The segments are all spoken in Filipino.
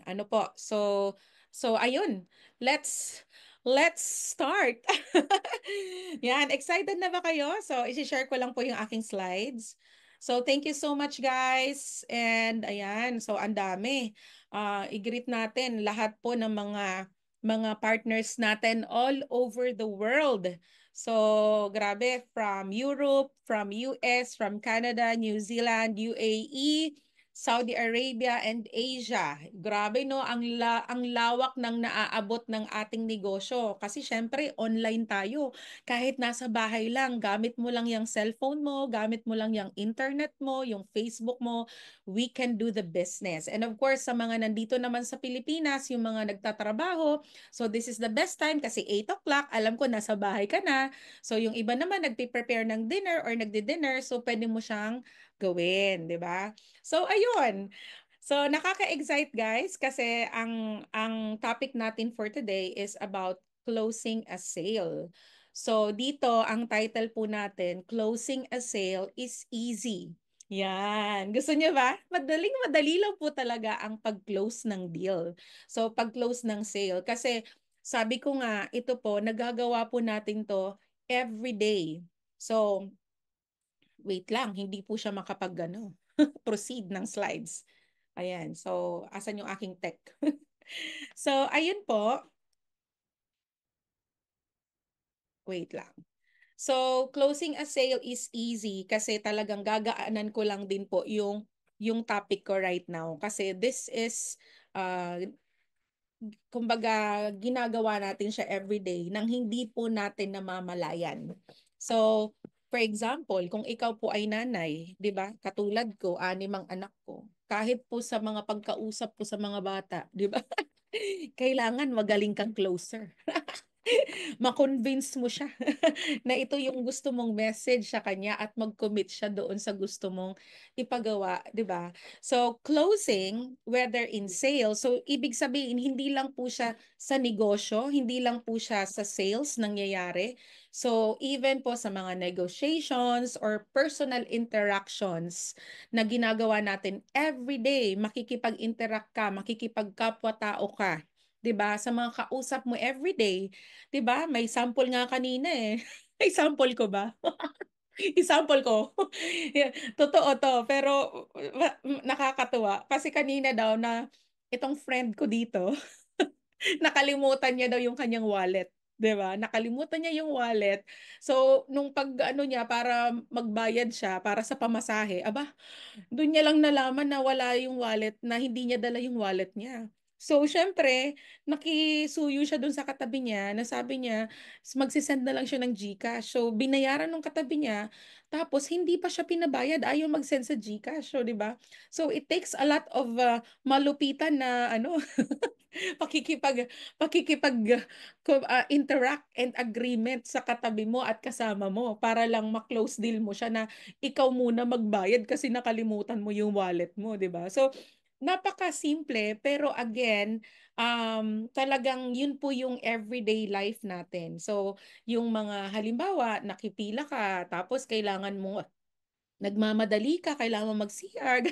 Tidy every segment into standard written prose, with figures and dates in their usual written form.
Ano po? So ayun. Let's let's start. Yan, excited na ba kayo? So i-share ko lang po yung aking slides. So thank you so much guys. And ayan, so ang dami. I-greet natin lahat po ng mga partners natin all over the world. So, grabe, from Europe, from US, from Canada, New Zealand, UAE, Saudi Arabia, and Asia. Grabe no, ang lawak ng naaabot ng ating negosyo. Kasi syempre, online tayo. Kahit nasa bahay lang, gamit mo lang yung cellphone mo, gamit mo lang yung internet mo, yung Facebook mo, we can do the business. And of course, sa mga nandito naman sa Pilipinas, yung mga nagtatrabaho, so this is the best time kasi 8 o'clock, alam ko nasa bahay ka na. So yung iba naman nagpe-prepare ng dinner or nagdi-dinner, so pwede mo siyang gawin, 'di ba? So ayun. So nakaka-excite guys kasi ang topic natin for today is about closing a sale. So dito ang title po natin, Closing a Sale is Easy. Yan. Gusto niyo ba? Madali lang po talaga ang pag-close ng deal. So pag-close ng sale kasi sabi ko nga ito po nagagawa po natin to every day. So wait lang, hindi po siya proceed ng slides. Ayan, so asan yung aking tech? So ayun po, wait lang. So closing a sale is easy kasi talagang gagaanan ko lang din po yung topic ko right now kasi this is uh, kumbaga ginagawa natin siya everyday nang hindi po natin namamalayan. So, for example, kung ikaw po ay nanay, 'di ba? Katulad ko, anim ang anak ko. Kahit po sa mga pagkausap ko sa mga bata, 'di ba? Kailangan magaling kang closer. Ma-convince mo siya na ito yung gusto mong message sa kanya at mag-commit siya doon sa gusto mong ipagawa, 'di ba? So, closing, whether in sales, so ibig sabihin hindi lang po siya sa negosyo, hindi lang po siya sa sales nangyayari. So, even po sa mga negotiations or personal interactions na ginagawa natin every day, makikipag-interact ka, makikipagkapwa-tao ka, 'di ba? Sa mga kausap mo every day, 'di ba? May sample nga kanina eh. May sample ko ba? I-sample ko. Yeah, totoo to, pero nakakatuwa kasi kanina daw na itong friend ko dito, nakalimutan niya daw yung kanyang wallet. 'Di ba? Nakalimutan niya yung wallet. So, nung pag ano niya para magbayad siya para sa pamasahe, aba, doon niya lang nalaman na wala yung wallet, na hindi niya dala yung wallet niya. So, syempre, nakisuyo siya doon sa katabi niya na sabi niya, magsisend na lang siya ng GCash. So, binayaran ng katabi niya, tapos hindi pa siya pinabayad, ayaw mag-send sa GCash. So, di ba? So, it takes a lot of malupitan na pakikipag interact and agreement sa katabi mo at kasama mo para lang ma-close deal mo siya na ikaw muna magbayad kasi nakalimutan mo yung wallet mo, 'di ba? So napaka-simple pero again, talagang yun po yung everyday life natin. So yung mga halimbawa, nakipila ka tapos kailangan mo nagmamadali ka, kailangan mo mag-CR,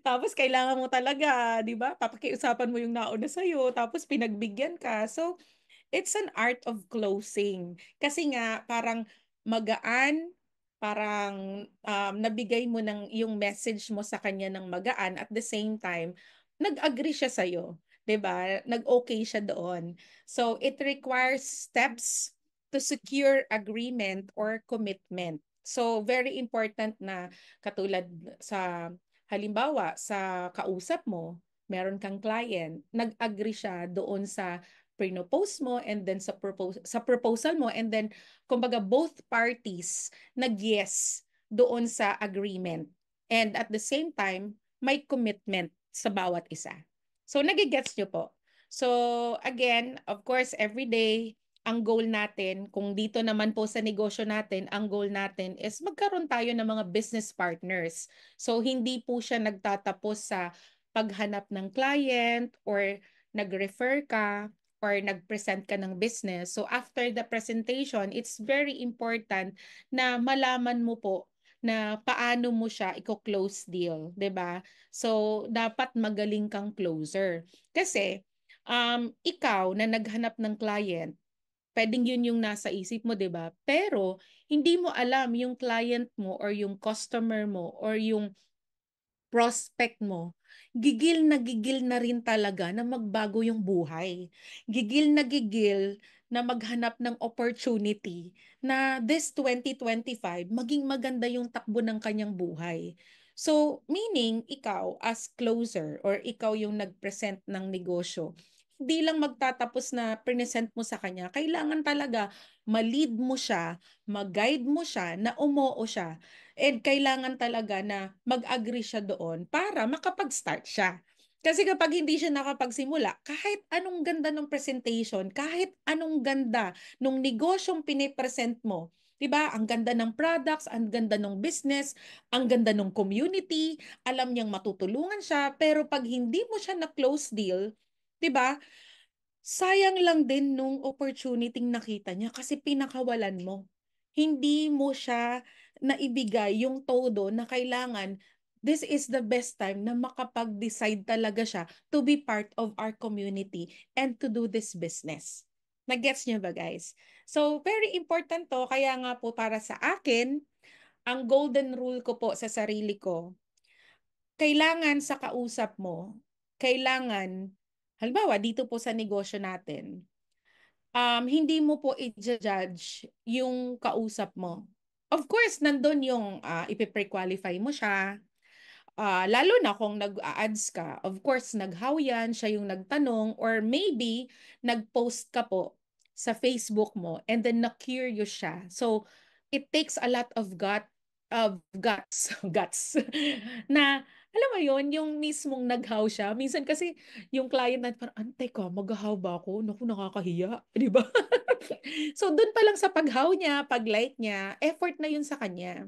tapos kailangan mo talaga, 'di ba? Papakiusapan mo yung nauna sa'yo, tapos pinagbigyan ka. So, it's an art of closing. Kasi nga, parang magaan, parang nabigay mo yung message mo sa kanya ng magaan at the same time, nag-agree siya sa'yo. 'Di ba? Nag-okay siya doon. So, it requires steps to secure agreement or commitment. So, very important na katulad sa halimbawa sa kausap mo, meron kang client, nag-agree siya doon sa pre-post mo and then sa proposal mo and then kumbaga both parties nag-yes doon sa agreement. And at the same time, may commitment sa bawat isa. So nagigets nyo po. So again, of course, every day, ang goal natin, kung dito naman po sa negosyo natin, ang goal natin is magkaroon tayo ng mga business partners. So hindi po siya nagtatapos sa paghanap ng client or nag-refer ka or nag-present ka ng business. So after the presentation, it's very important na malaman mo po na paano mo siya i-close deal, 'di ba? So dapat magaling kang closer. Kasi ikaw na naghanap ng client, pwedeng yun yung nasa isip mo, 'di ba? Pero hindi mo alam yung client mo or yung customer mo or yung prospect mo, gigil na rin talaga na magbago yung buhay. Gigil na maghanap ng opportunity na this 2025 maging maganda yung takbo ng kanyang buhay. So, meaning, ikaw as closer or ikaw yung nag-present ng negosyo, hindi lang magtatapos na present mo sa kanya. Kailangan talaga ma-lead mo siya, mag-guide mo siya, na umoo siya. And kailangan talaga na mag-agree siya doon para makapag-start siya. Kasi kapag hindi siya nakapagsimula, kahit anong ganda ng presentation, kahit anong ganda ng negosyong pinipresent mo, 'di ba? Ang ganda ng products, ang ganda ng business, ang ganda ng community, alam niyang matutulungan siya, pero pag hindi mo siya na close deal, 'di ba? Sayang lang din nung opportunity nakita niya kasi pinakawalan mo. Hindi mo siya naibigay yung todo na kailangan. This is the best time na makapag-decide talaga siya to be part of our community and to do this business. Nag-gets niyo ba, guys? So, very important to. Kaya nga po para sa akin, ang golden rule ko po sa sarili ko, kailangan sa kausap mo, kailangan, halimbawa dito po sa negosyo natin, hindi mo po i-judge yung kausap mo. Of course, nandun yung ipe-pre-qualify mo siya. Lalo na kung nag-a-ads ka, of course, naghaw yan, siya yung nagtanong, or maybe nag-post ka po sa Facebook mo and then na-curious siya. So, it takes a lot of guts, guts, na, alam mo yon yung mismong naghaw siya. Minsan kasi, yung client na parang, antay ka, maghahaw ba ako? Naku, nakakahiya. Di ba? So, dun pa lang sa paghaw niya, pag-like niya, effort na yun sa kanya.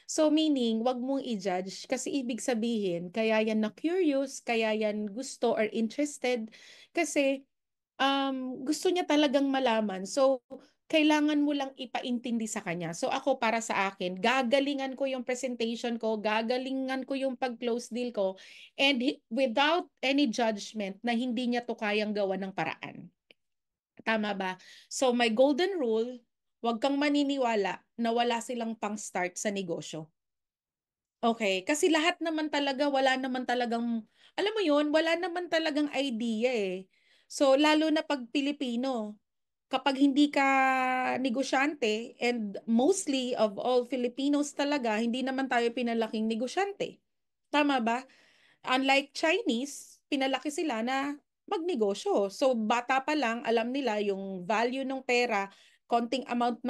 So meaning, wag mong i-judge kasi ibig sabihin, kaya yan na curious, kaya yan gusto or interested kasi gusto niya talagang malaman. So kailangan mo lang ipaintindi sa kanya. So ako para sa akin, gagalingan ko yung presentation ko, gagalingan ko yung pag-close deal ko and without any judgment na hindi niya to kayang gawa ng paraan. Tama ba? So my golden rule, wag kang maniniwala na wala silang pang-start sa negosyo. Okay, kasi lahat naman talaga wala naman talagang alam mo 'yun, wala naman talagang idea eh. So lalo na pag Pilipino, kapag hindi ka negosyante and mostly of all Filipinos talaga, hindi naman tayo pinalaking negosyante. Tama ba? Unlike Chinese, pinalaki sila na magnegosyo. So bata pa lang, alam nila yung value ng pera, konting amount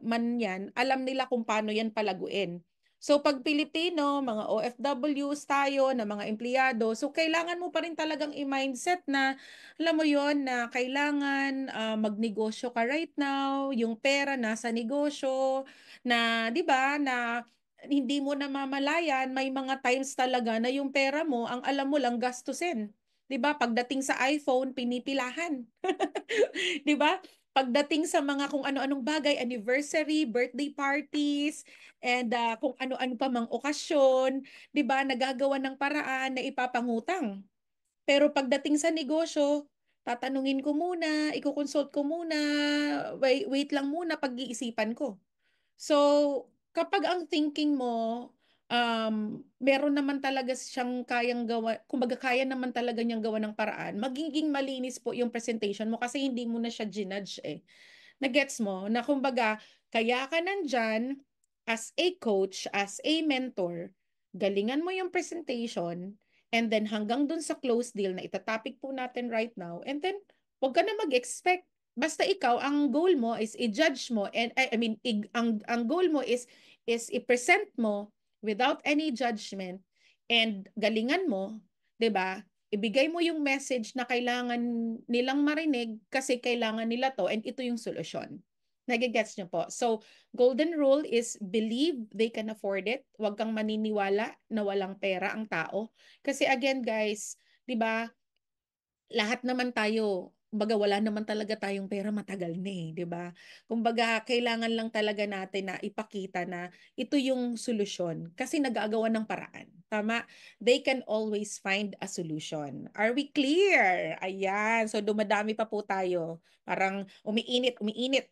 man yan, alam nila kung paano yan palaguin. So pag Pilipino, mga OFWs tayo, na mga empleyado, so kailangan mo pa rin talagang i-mindset na, alam mo yon na kailangan magnegosyo ka right now, yung pera nasa negosyo, na 'di ba, na hindi mo namamalayan, may mga times talaga na yung pera mo, ang alam mo lang gastusin. 'Di ba? Pagdating sa iPhone, pinipilahan. 'Di ba? Pagdating sa mga kung ano-anong bagay, anniversary, birthday parties, and kung ano-ano pa mang okasyon, 'di ba? Nagagawa ng paraan na ipapangutang. Pero pagdating sa negosyo, tatanungin ko muna, iko-consult ko muna, wait lang muna, pag-iisipan ko. So, kapag ang thinking mo, meron naman talaga siyang kayang gawa, kumbaga kaya naman talaga niyang gawa ng paraan, magiging malinis po yung presentation mo kasi hindi mo na siya ginudge eh. Nagets mo na kumbaga, kaya ka nandyan as a coach, as a mentor, galingan mo yung presentation, and then hanggang dun sa close deal na itatopic po natin right now, and then huwag ka na mag-expect. Basta ikaw, ang goal mo is i-judge mo, and I mean, ang goal mo is i-present mo without any judgment, and galingan mo, 'di ba? Ibigay mo yung message na kailangan nilang marinig kasi kailangan nila to and ito yung solusyon. Nagigets niyo po? So, golden rule is believe they can afford it. Huwag kang maniniwala na walang pera ang tao. Kasi again guys, 'di ba? Lahat naman tayo kumbaga wala naman talaga tayong pera matagal na, 'di ba? Kumbaga kailangan lang talaga natin na ipakita na ito yung solusyon kasi nag-aagawan ng paraan, tama? They can always find a solution. Are we clear? Ayan, so dumadami pa po tayo. Parang umiinit, umiinit.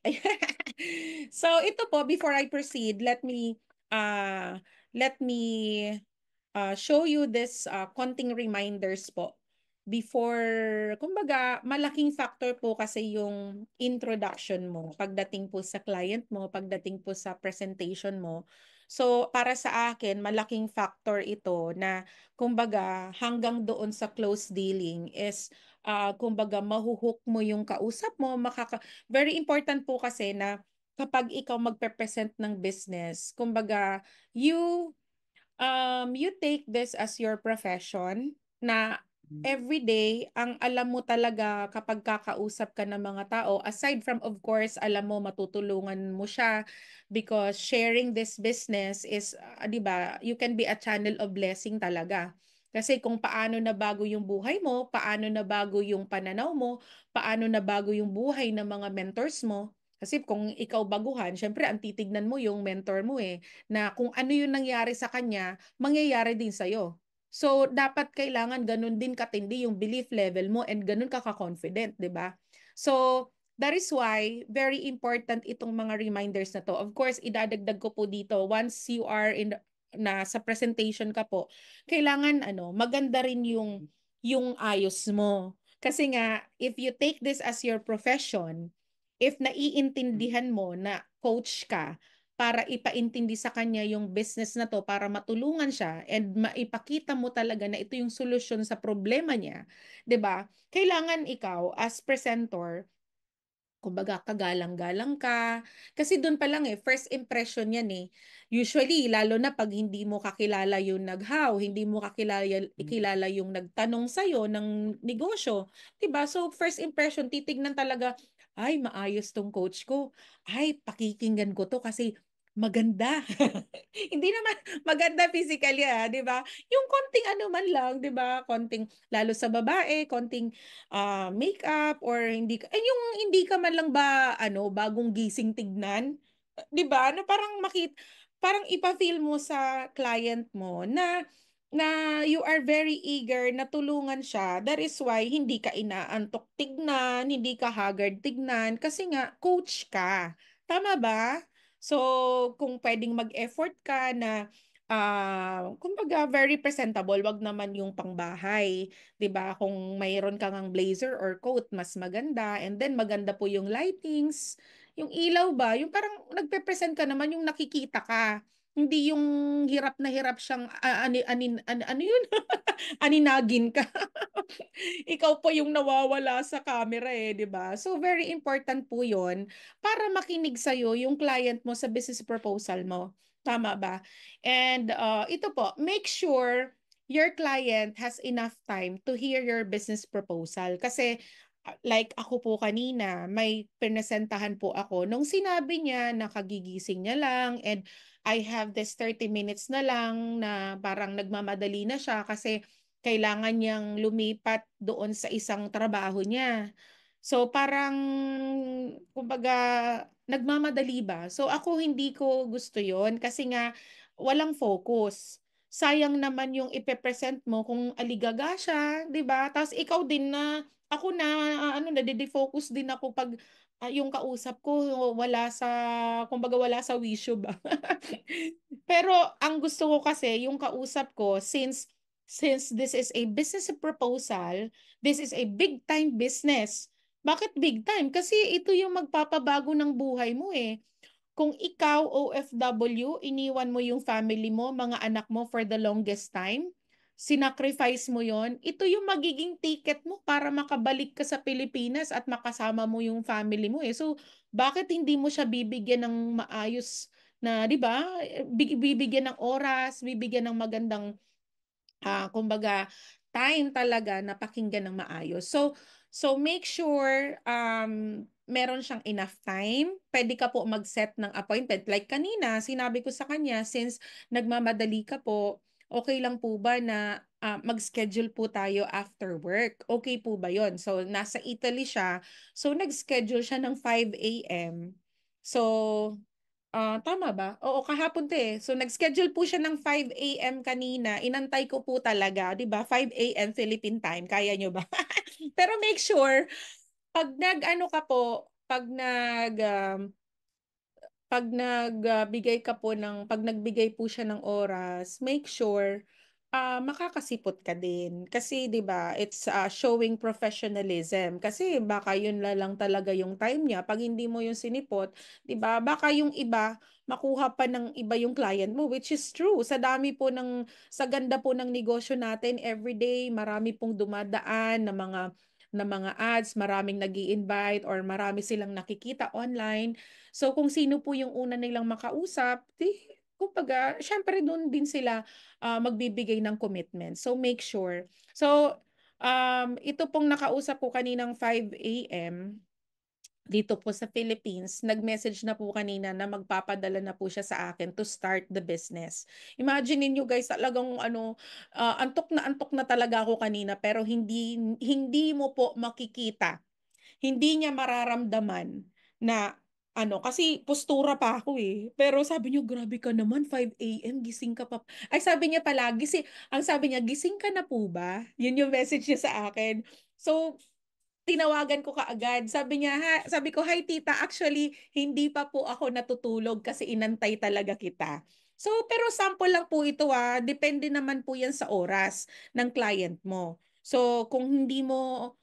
So ito po, before I proceed, uh, let me show you this konting reminders po before, kumbaga, malaking factor po kasi yung introduction mo pagdating po sa client mo, pagdating po sa presentation mo. So, para sa akin, malaking factor ito na, kumbaga, hanggang doon sa close dealing is, kumbaga, mahuhook mo yung kausap mo, very important po kasi na kapag ikaw magpe-present ng business, kumbaga, you take this as your profession na every day ang alam mo talaga kapag kakausap ka ng mga tao, aside from of course alam mo matutulungan mo siya because sharing this business is 'di ba, you can be a channel of blessing talaga. Kasi kung paano na bago yung buhay mo, paano na bago yung pananaw mo, paano na bago yung buhay ng mga mentors mo. Kasi kung ikaw baguhan, syempre ang titignan mo yung mentor mo eh na kung ano yung nangyari sa kanya, mangyayari din sa'yo. So, dapat kailangan ganun din katindi yung belief level mo and ganun ka ka-confident, di ba? So, that is why very important itong mga reminders na to. Of course, idadagdag ko po dito, once you are na sa presentation ka po, kailangan maganda rin yung ayos mo. Kasi nga, if you take this as your profession, if naiintindihan mo na coach ka, para ipaintindi sa kanya yung business na to para matulungan siya and maipakita mo talaga na ito yung solusyon sa problema niya, 'di ba? Kailangan ikaw as presenter, kumbaga kagalang-galang ka. Kasi doon pa lang first impression yan eh. Usually, lalo na pag hindi mo kakilala yung naghaw, hindi mo kilala yung nagtanong sa'yo ng negosyo. 'Di ba? So, first impression, titignan talaga, ay, maayos tong coach ko. Ay, pakikinggan ko to kasi maganda. Hindi naman maganda physically 'di ba? Yung konting ano man lang, 'di ba? Konting lalo sa babae, konting makeup or hindi ka yung hindi ka man lang ba bagong gising tignan, 'di ba? Na parang ipa-feel mo sa client mo na you are very eager na tulungan siya. That is why hindi ka inaantok tignan, hindi ka haggard tignan kasi nga coach ka. Tama ba? So, kung pwedeng mag-effort ka na kumbaga very presentable, wag naman yung pangbahay. 'Di ba? Kung mayroon kang ang blazer or coat, mas maganda. And then maganda po yung lightings, yung ilaw ba, yung parang nagpe-present ka naman yung nakikita ka. Hindi yung hirap na hirap siyang ano yun? Aninagin ka. Ikaw po yung nawawala sa camera 'di ba? So very important po 'yon para makinig sa yung client mo sa business proposal mo. Tama ba? And ito po, make sure your client has enough time to hear your business proposal. Kasi like ako po kanina, may pinesentahan po ako nung sinabi niya na kagigising niya lang and I have this 30 minutes na lang na parang nagmamadali na siya kasi kailangan niyang lumipat doon sa isang trabaho niya. So parang kumbaga nagmamadali ba? So ako hindi ko gusto 'yon kasi nga walang focus. Sayang naman yung ipe-present mo kung aligaga siya, 'di ba? Tapos ikaw din na ako na nade-defocus din ako pag yung kausap ko wala sa kumbaga wala sa wisyo ba. Pero ang gusto ko kasi yung kausap ko since this is a business proposal, this is a big time business. Bakit big time? Kasi ito yung magpapabago ng buhay mo eh. Kung ikaw, OFW, iniwan mo yung family mo, mga anak mo for the longest time, sinacrifice mo yon, ito yung magiging ticket mo para makabalik ka sa Pilipinas at makasama mo yung family mo eh. So, bakit hindi mo siya bibigyan ng maayos na, di ba? Bibigyan ng oras, bibigyan ng magandang kumbaga time talaga na pakinggan ng maayos. So make sure meron siyang enough time. Pwede ka po mag-set ng appointment. Like kanina, sinabi ko sa kanya since nagmamadali ka po, okay lang po ba na mag-schedule po tayo after work? Okay po ba yon? So, nasa Italy siya. So, nag-schedule siya ng 5 a.m. So, tama ba? Oo, kahapon 'to, eh. So, nag-schedule po siya ng 5 a.m. kanina. Inantay ko po talaga, 'di ba? 5 a.m. Philippine time. Kaya nyo ba? Pero make sure, pag nag-ano ka po, pag nagbigay ka po ng pag nagbigay po siya ng oras, make sure, makakasipot ka din. Kasi 'di ba, it's, showing professionalism. Kasi baka yun na lang talaga yung time niya, 'pag hindi mo yung sinipot, 'di ba, baka yung iba, makuha pa ng iba yung client mo, which is true. Sa ganda po ng negosyo natin, everyday marami pong dumadaan na mga ads, maraming nag-i-invite or marami silang nakikita online. So kung sino po yung una nilang makausap, di kumbaga, syempre doon din sila magbibigay ng commitment. So make sure. So ito pong nakausap ko kaninang 5 a.m. dito po sa Philippines, nag-message na po kanina na magpapadala na po siya sa akin to start the business. Imagine niyo guys, talagang ano, antok na talaga ako kanina, pero hindi hindi mo po makikita, hindi niya mararamdaman na ano, kasi postura pa ako eh. Pero sabi niyo, grabe ka naman, 5 a.m., gising ka pa. Ay, sabi niya pala, ang sabi niya, gising ka na po ba? Yun yung message niya sa akin. So, tinawagan ko kaagad. Sabi ko, "Hi tita, actually hindi pa po ako natutulog kasi inantay talaga kita." So, pero sample lang po ito depende naman po 'yan sa oras ng client mo. So, kung hindi mo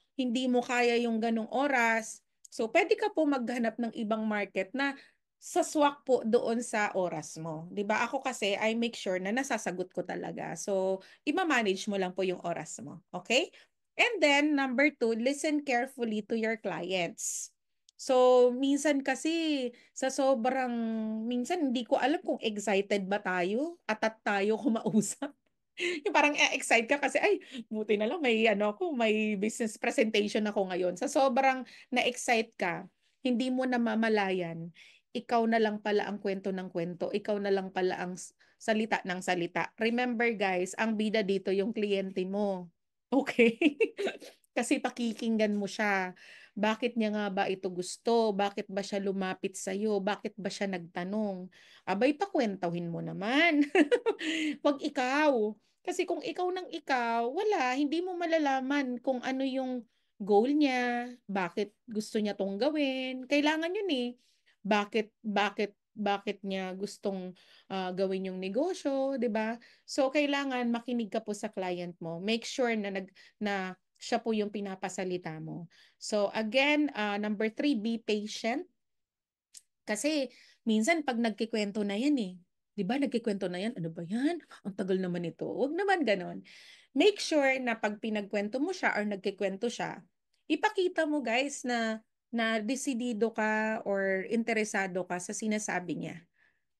kaya yung ganong oras, so pwede ka po maghanap ng ibang market na saswak po doon sa oras mo. 'Di ba? Ako kasi I make sure na nasasagot ko talaga. So, ima-manage mo lang po yung oras mo. Okay? And then, number two, listen carefully to your clients. So, minsan hindi ko alam kung excited ba tayo, atat tayo kumausap. Yung parang excite ka kasi, ay, buti na lang may business presentation ako ngayon. Sa sobrang na-excite ka, hindi mo na mamalayan, ikaw na lang pala ang kwento ng kwento, ikaw na lang pala ang salita ng salita. Remember guys, ang bida dito yung kliyente mo. Okay? Kasi pakikinggan mo siya. Bakit niya nga ba ito gusto? Bakit ba siya lumapit sa'yo? Bakit ba siya nagtanong? Abay, pakwentuhin mo naman. Wag ikaw. Kasi kung ikaw ng ikaw, wala, hindi mo malalaman kung ano yung goal niya, bakit gusto niya tong gawin. Kailangan yun eh. Bakit niya gustong gawin yung negosyo, 'di ba? So kailangan makinig ka po sa client mo. Make sure na siya po yung pinapasalita mo. So again, number three, be patient. Kasi minsan pag nagkikwento na yan eh. 'Di ba nagkikwento na yan? Ano ba yan? Ang tagal naman ito. Huwag naman ganon. Make sure na pag pinagkwento mo siya or nagkikwento siya, ipakita mo guys na desidido ka or interesado ka sa sinasabi niya.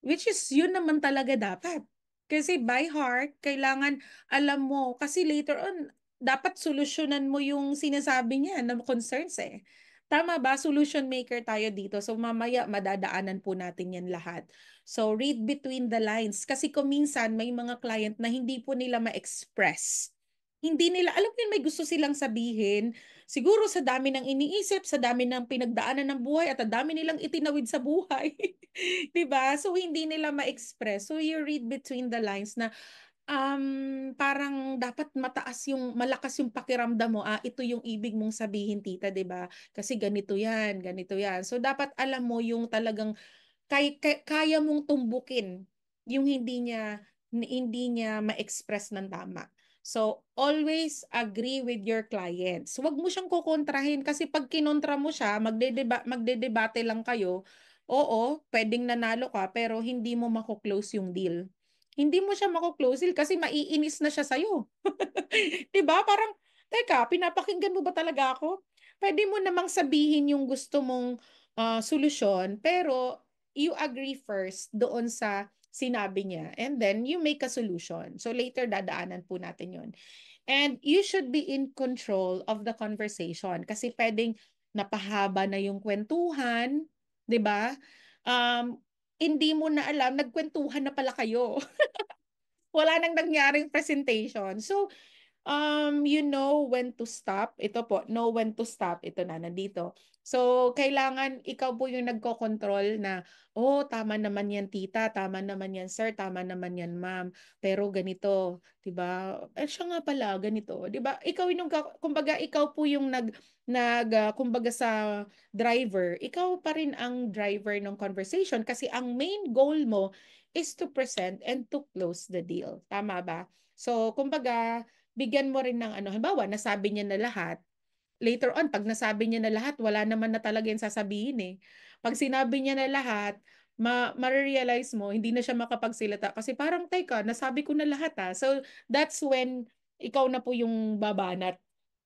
Which is, yun naman talaga dapat. Kasi by heart, kailangan alam mo. Kasi later on, dapat solusyonan mo yung sinasabi niya na concerns eh. Tama ba? Solution maker tayo dito. So mamaya, madadaanan po natin yan lahat. So read between the lines. Kasi kung minsan, may mga client na hindi po nila ma-express. Hindi nila, alam mo yun, may gusto silang sabihin. Siguro sa dami ng iniisip, sa dami ng pinagdaanan ng buhay, at ang dami nilang itinawid sa buhay. 'Di ba? So hindi nila ma-express. So you read between the lines na parang dapat malakas yung pakiramdam mo, ito yung ibig mong sabihin tita, 'di ba? Kasi ganito 'yan, ganito 'yan. So dapat alam mo yung talagang kaya mong tumbukin yung hindi niya ma-express ng tama. So, always agree with your clients. Huwag mo siyang kukontrahin kasi pag kinontra mo siya, magdedebate lang kayo. Oo, pwedeng nanalo ka pero hindi mo mako-close yung deal. Hindi mo siya mako-close deal kasi maiinis na siya sa'yo. 'Di ba? Parang, teka, pinapakinggan mo ba talaga ako? Pwede mo namang sabihin yung gusto mong solusyon, pero you agree first doon sa sinabi niya and then you make a solution. So later dadaanan po natin 'yon. And you should be in control of the conversation kasi pwedeng napahaba na yung kwentuhan, 'di ba? Hindi mo na alam, nagkwentuhan na pala kayo. Wala nang nangyaring presentation. So, you know when to stop. Ito po, know when to stop. Ito na, nandito. So, kailangan ikaw po yung nagko-control na, oh, tama naman yan tita, tama naman yan sir, tama naman yan ma'am. Pero ganito, 'di ba? Eh siya nga pala ganito, 'di ba? Ikaw yung kumbaga ikaw po yung kumbaga sa driver, ikaw pa rin ang driver ng conversation kasi ang main goal mo is to present and to close the deal. Tama ba? So, kumbaga, bigyan mo rin ng ano, halimbawa, nasabi niya na lahat. Later on, pag nasabi niya na lahat, wala naman na talaga yung sasabihin eh. Pag sinabi niya na lahat, ma-realize mo, hindi na siya makapagsilata. Kasi parang, teka, nasabi ko na lahat ah. So, that's when ikaw na po yung babanat.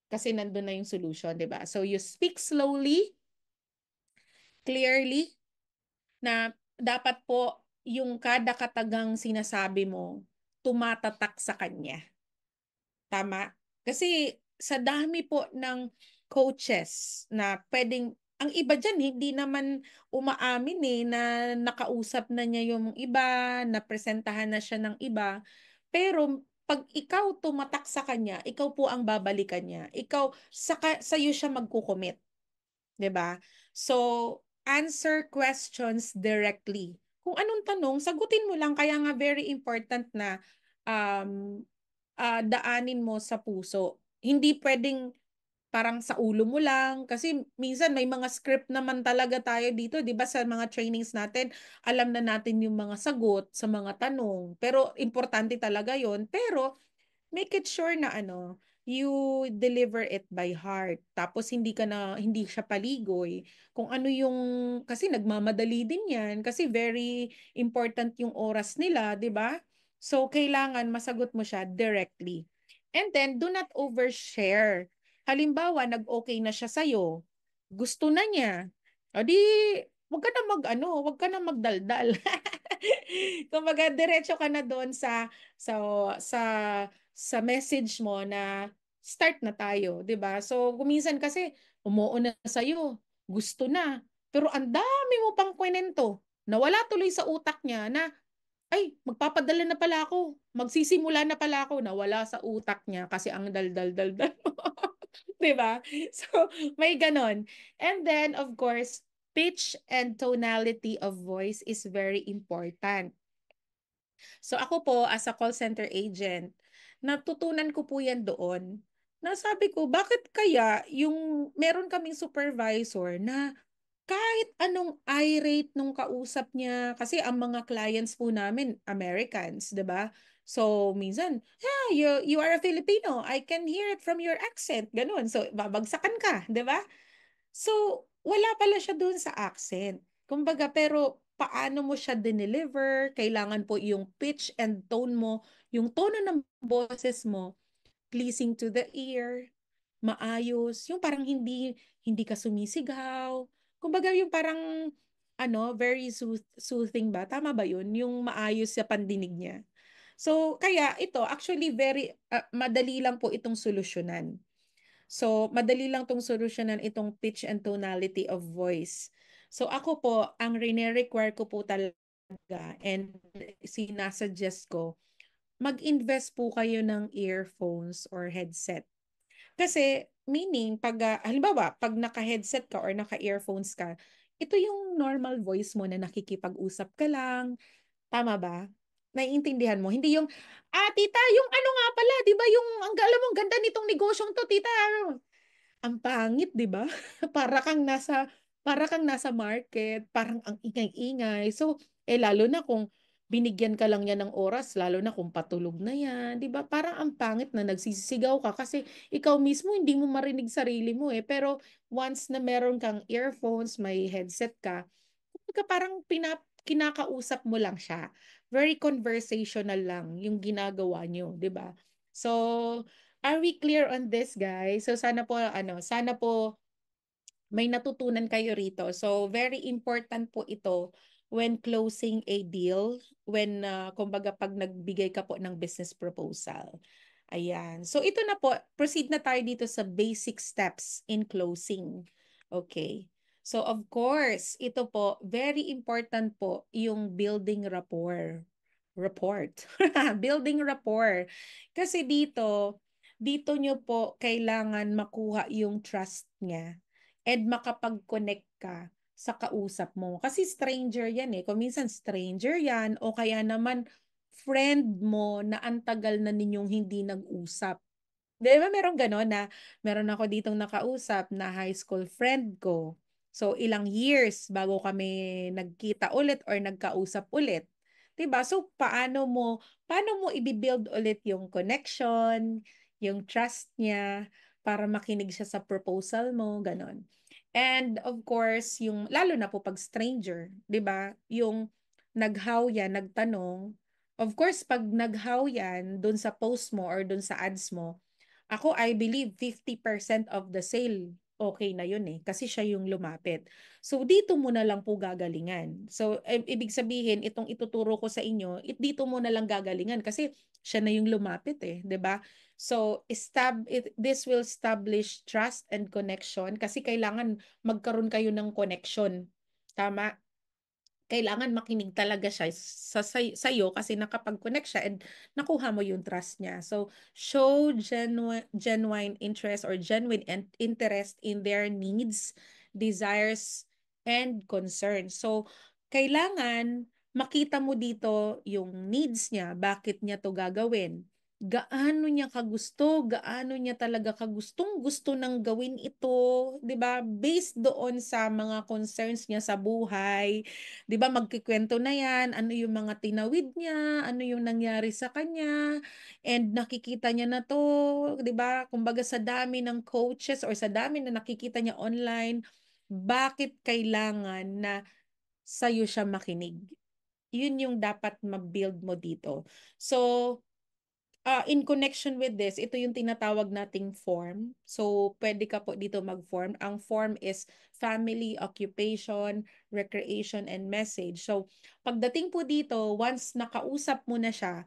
Kasi nandun na yung solution, di ba? So, you speak slowly, clearly, na dapat po yung kada katagang sinasabi mo, tumatatak sa kanya. Tama? Kasi sa dami po ng coaches na pwedeng, ang iba dyan, hindi naman umaamin na nakausap na niya yung iba, napresentahan na siya ng iba. Pero pag ikaw tumatak sa kanya, ikaw po ang babalikan niya. Ikaw, sa'yo siya magkukomit. 'Di ba? So, answer questions directly. Kung anong tanong, sagutin mo lang. Kaya nga very important na um, daanin mo sa puso. Hindi pwedeng parang sa ulo mo lang. Kasi minsan may mga script naman talaga tayo dito, 'di ba? Sa mga trainings natin, alam na natin yung mga sagot sa mga tanong. Pero importante talaga yon. Pero make it sure na ano, you deliver it by heart. Tapos hindi siya paligoy. Kung ano yung, kasi nagmamadali din yan, kasi very important yung oras nila, di ba? So, kailangan masagot mo siya directly. And then, do not overshare. Halimbawa, nag-okay na siya sa'yo. Gusto na niya. O di, wag ka na magdaldal. Kumbaga, diretso ka na doon sa sa sa message mo na start na tayo, 'di ba? So, kuminsan kasi umuuna sa iyo, gusto na, pero ang dami mo pang kwento. Nawala tuloy sa utak niya na ay, magpapadala na pala ako. Magsisimula na pala ako. Nawala sa utak niya kasi ang dal-dal-dal-dal. 'Di ba? So, may ganon. And then, of course, pitch and tonality of voice is very important. So ako po as a call center agent, natutunan ko po yan doon. Nasabi ko, bakit kaya yung meron kaming supervisor na kahit anong irate nung kausap niya, kasi ang mga clients po namin, Americans, 'di ba? So, minsan, yeah, you are a Filipino. I can hear it from your accent. Ganun. So, babagsakan ka, 'di ba? So, wala pala siya doon sa accent. Kumbaga, pero paano mo siya dineliver, kailangan po yung pitch and tone mo, yung tono ng boses mo, pleasing to the ear, maayos, yung parang hindi ka sumisigaw. Kumbaga, yung parang very soothing ba? Tama ba yun? Yung maayos sa pandinig niya. So, kaya ito, actually, madali lang po itong solusyonan. So, madali lang tong solusyonan itong pitch and tonality of voice. So, ako po, ang rene-require ko po talaga and sinasuggest ko, mag-invest po kayo ng earphones or headset. Kasi, meaning, halimbawa, pag naka-headset ka or naka-earphones ka, ito yung normal voice mo na nakikipag-usap ka lang. Tama ba? Naiintindihan mo? Hindi yung, tita, yung ano nga pala, di ba yung, alam mo, ang ganda nitong negosyong to, tita. Ang pangit, 'di ba? Para kang nasa market, parang ang ingay-ingay. So, lalo na kung binigyan ka lang yan ng oras, lalo na kung patulog na yan, 'di ba? Parang ang pangit na nagsisisigaw ka kasi ikaw mismo hindi mo marinig sarili mo eh. Pero once na meron kang earphones, may headset ka, parang kinakausap mo lang siya. Very conversational lang yung ginagawa nyo, 'di ba? So, are we clear on this, guys? So sana po may natutunan kayo rito. So, very important po ito when closing a deal, when kumbaga pag nagbigay ka po ng business proposal. Ayan. So, ito na po, proceed na tayo dito sa basic steps in closing. Okay. So, of course, ito po, very important po yung building rapport. report. Building rapport. Kasi dito nyo po kailangan makuha yung trust niya and makapag-connect ka sa kausap mo. Kasi stranger yan eh. Kung minsan stranger yan o kaya naman friend mo na ang tagal na ninyong hindi nag-usap. Di ba meron gano'n na meron ako ditong nakausap na high school friend ko. So ilang years bago kami nagkita ulit or nagkausap ulit. 'Di ba? So paano mo i-build ulit yung connection, yung trust niya para makinig siya sa proposal mo, gano'n. And of course, yung lalo na po pag stranger, 'di ba? Yung naghaw yan, nagtanong. Of course, pag naghaw yan dun sa post mo or dun sa ads mo, ako, I believe 50% of the sale, okay na yun eh. Kasi siya yung lumapit. So, dito mo na lang po gagalingan. So, ibig sabihin, itong ituturo ko sa inyo, dito mo na lang gagalingan kasi siya na yung lumapit eh. 'Di ba? So, this will establish trust and connection kasi kailangan magkaroon kayo ng connection. Tama? Kailangan makinig talaga siya sa'yo kasi nakapag-connect siya and nakuha mo yung trust niya. So, show genuine interest or genuine interest in their needs, desires, and concerns. So, kailangan makita mo dito yung needs niya, bakit niya to gagawin. Gaano niya kagusto, gaano niya talaga kagustong gusto nang gawin ito, 'di ba? Based doon sa mga concerns niya sa buhay. 'Di ba magkikwento na 'yan, ano yung mga tinawid niya, ano yung nangyari sa kanya, and nakikita niya na 'to, 'di ba? Kumbaga sa dami ng coaches or sa dami na nakikita niya online, bakit kailangan na sa'yo siya makinig? Yun yung dapat ma-build mo dito. So, in connection with this, ito yung tinatawag nating form. So, pwede ka po dito mag-form. Ang form is family, occupation, recreation, and message. So, pagdating po dito, once nakausap mo na siya,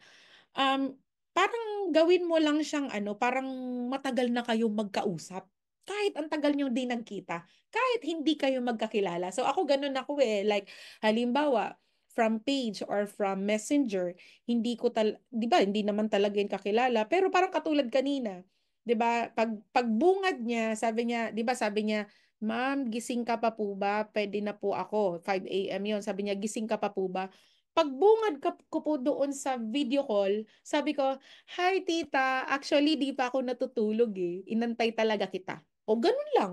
um, parang gawin mo lang siyang ano, parang matagal na kayong magkausap. Kahit ang tagal nyo di nagkita. Kahit hindi kayo magkakilala. So ako ganun ako eh. Like, halimbawa, from page or from messenger, hindi ko di ba, hindi naman talaga yung kakilala, pero parang katulad kanina, di ba, pagbungad niya, sabi niya, di ba, sabi niya, ma'am, gising ka pa po ba? Pwede na po ako. 5 a.m. yun. Sabi niya, gising ka pa po ba? Pagbungad ko po doon sa video call, sabi ko, hi tita, actually di pa ako natutulog eh. Inantay talaga kita. O ganun lang.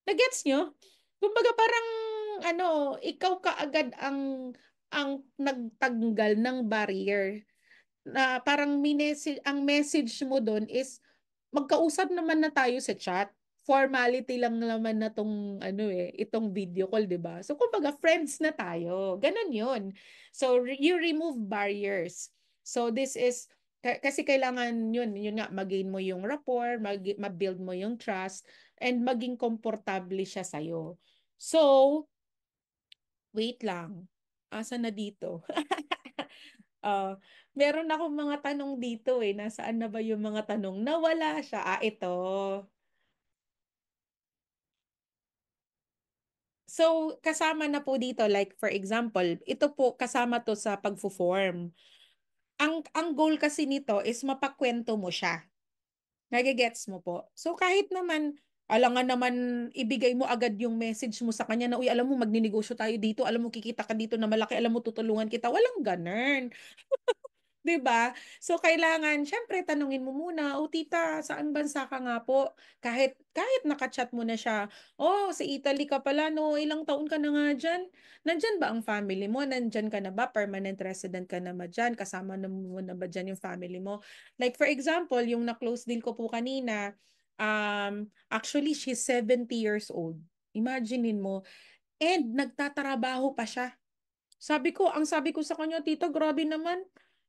Nagets nyo? Kumbaga parang ano, ikaw kaagad ang nagtanggal ng barrier na parang ang message mo doon is magkausap naman na tayo sa chat. Formality lang naman na tong ano eh, itong video call, 'di ba? So kumbaga friends na tayo. Ganun 'yun. So you remove barriers. So this is kasi kailangan yun nga magain mo yung rapport, ma-build mo yung trust and maging komportable siya sa So, wait lang. Asa na dito? Ah, meron akong mga tanong dito eh. Nasaan na ba yung mga tanong? Nawala siya. Ito. So, kasama na po dito, like for example, ito po kasama to sa pagfo-form. Ang goal kasi nito is mapakwento mo siya. Nagigets mo po. So, kahit naman, alangan naman ibigay mo agad yung message mo sa kanya na, uy, alam mo, magninegosyo tayo dito, alam mo, kikita ka dito na malaki, alam mo, tutulungan kita. Walang ganun. 'Di ba? So kailangan syempre tanungin mo muna, "Oh tita, saan bansa ka nga po?" Kahit naka-chat mo na siya, "Oh, sa Italy ka pala no, ilang taon ka na nga diyan? Nandiyan ba ang family mo? Nandiyan ka na ba? Permanent resident ka na ba diyan? Kasama na mo na ba diyan yung family mo?" Like for example, yung na-close deal ko po kanina, actually she's 70 years old. Imaginein mo, and nagtatrabaho pa siya. Ang sabi ko sa kanya, tita, grabe naman.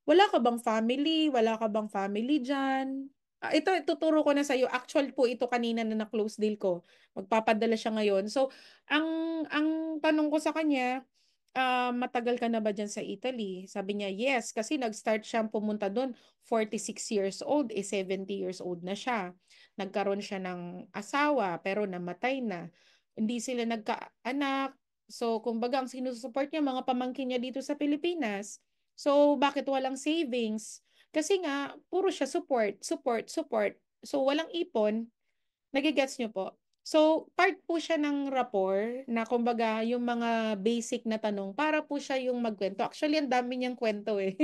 Wala ka bang family? Wala ka bang family dyan? Ito, ituturo ko na sa'yo. Actual po ito kanina na na-close deal ko. Magpapadala siya ngayon. So, ang, ang tanong ko sa kanya, matagal ka na ba dyan sa Italy? Sabi niya, yes. Kasi nag-start siyang pumunta doon. 46 years old, 70 years old na siya. Nagkaroon siya ng asawa, pero namatay na. Hindi sila nagkaanak. So, kumbaga, ang sinusuport niya, mga pamangkin niya dito sa Pilipinas. So, bakit walang savings? Kasi nga, puro siya support, support, support. So, walang ipon. Nagigets niyo po? So, part po siya ng rapport na kumbaga yung mga basic na tanong para po siya yung magkwento. Actually, ang dami niyang kwento eh.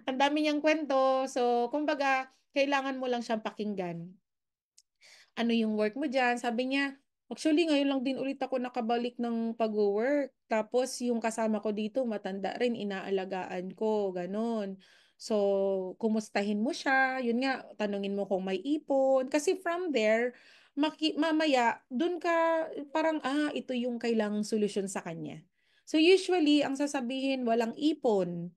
Ang dami niyang kwento. So, kumbaga, kailangan mo lang siyang pakinggan. Ano yung work mo diyan? Sabi niya, actually ngayon lang din ulit ako nakabalik ng pag-work. Tapos yung kasama ko dito matanda rin, inaalagaan ko, ganun. So, kumustahin mo siya? Yun nga, tanungin mo kung may ipon. Kasi from there, mamaya, dun ka parang, ito yung kailangang solusyon sa kanya. So usually, ang sasabihin, walang ipon.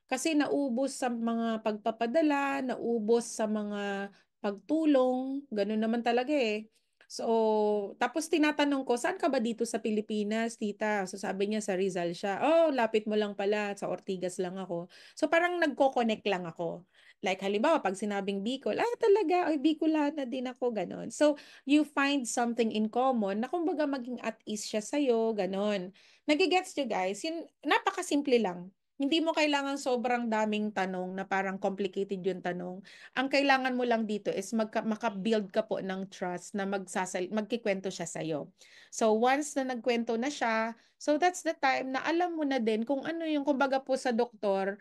Kasi naubos sa mga pagpapadala, naubos sa mga pagtulong, gano'n naman talaga eh. So, tapos tinatanong ko, saan ka ba dito sa Pilipinas, tita? So, sabi niya sa Rizal siya. Oh, lapit mo lang pala, sa Ortigas lang ako. So, parang nagko-connect lang ako. Like, halimbawa, pag sinabing Bicol, talaga, ay, Bicolana din ako, gano'n. So, you find something in common na kumbaga maging at ease siya sa'yo, gano'n. Nagigets nyo guys? Yun, napakasimple lang. Hindi mo kailangan sobrang daming tanong na parang complicated yung tanong. Ang kailangan mo lang dito is maka-build ka po ng trust na magkikwento siya sa'yo. So once na nagkwento na siya, so that's the time na alam mo na din kung ano yung, kumbaga po sa doktor,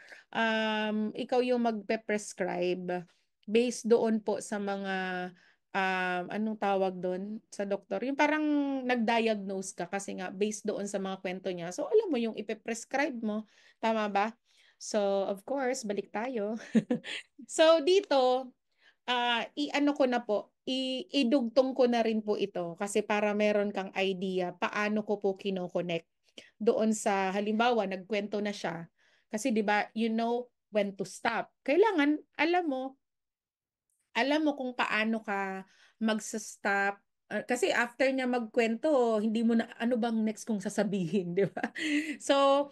ikaw yung magpe-prescribe based doon po sa mga anong tawag doon sa doktor? Yung parang nag-diagnose ka kasi nga based doon sa mga kwento niya. So alam mo yung ipe-prescribe mo. Tama ba? So, of course, balik tayo. So, dito, i-ano ko na po, idugtong ko na rin po ito kasi para meron kang idea paano ko po kino-connect doon sa halimbawa, nagkwento na siya. Kasi 'di ba, you know when to stop. Kailangan alam mo kung paano ka magsa-stop. Kasi after niya magkwento, hindi mo na ano bang next kong sasabihin, 'di ba? So,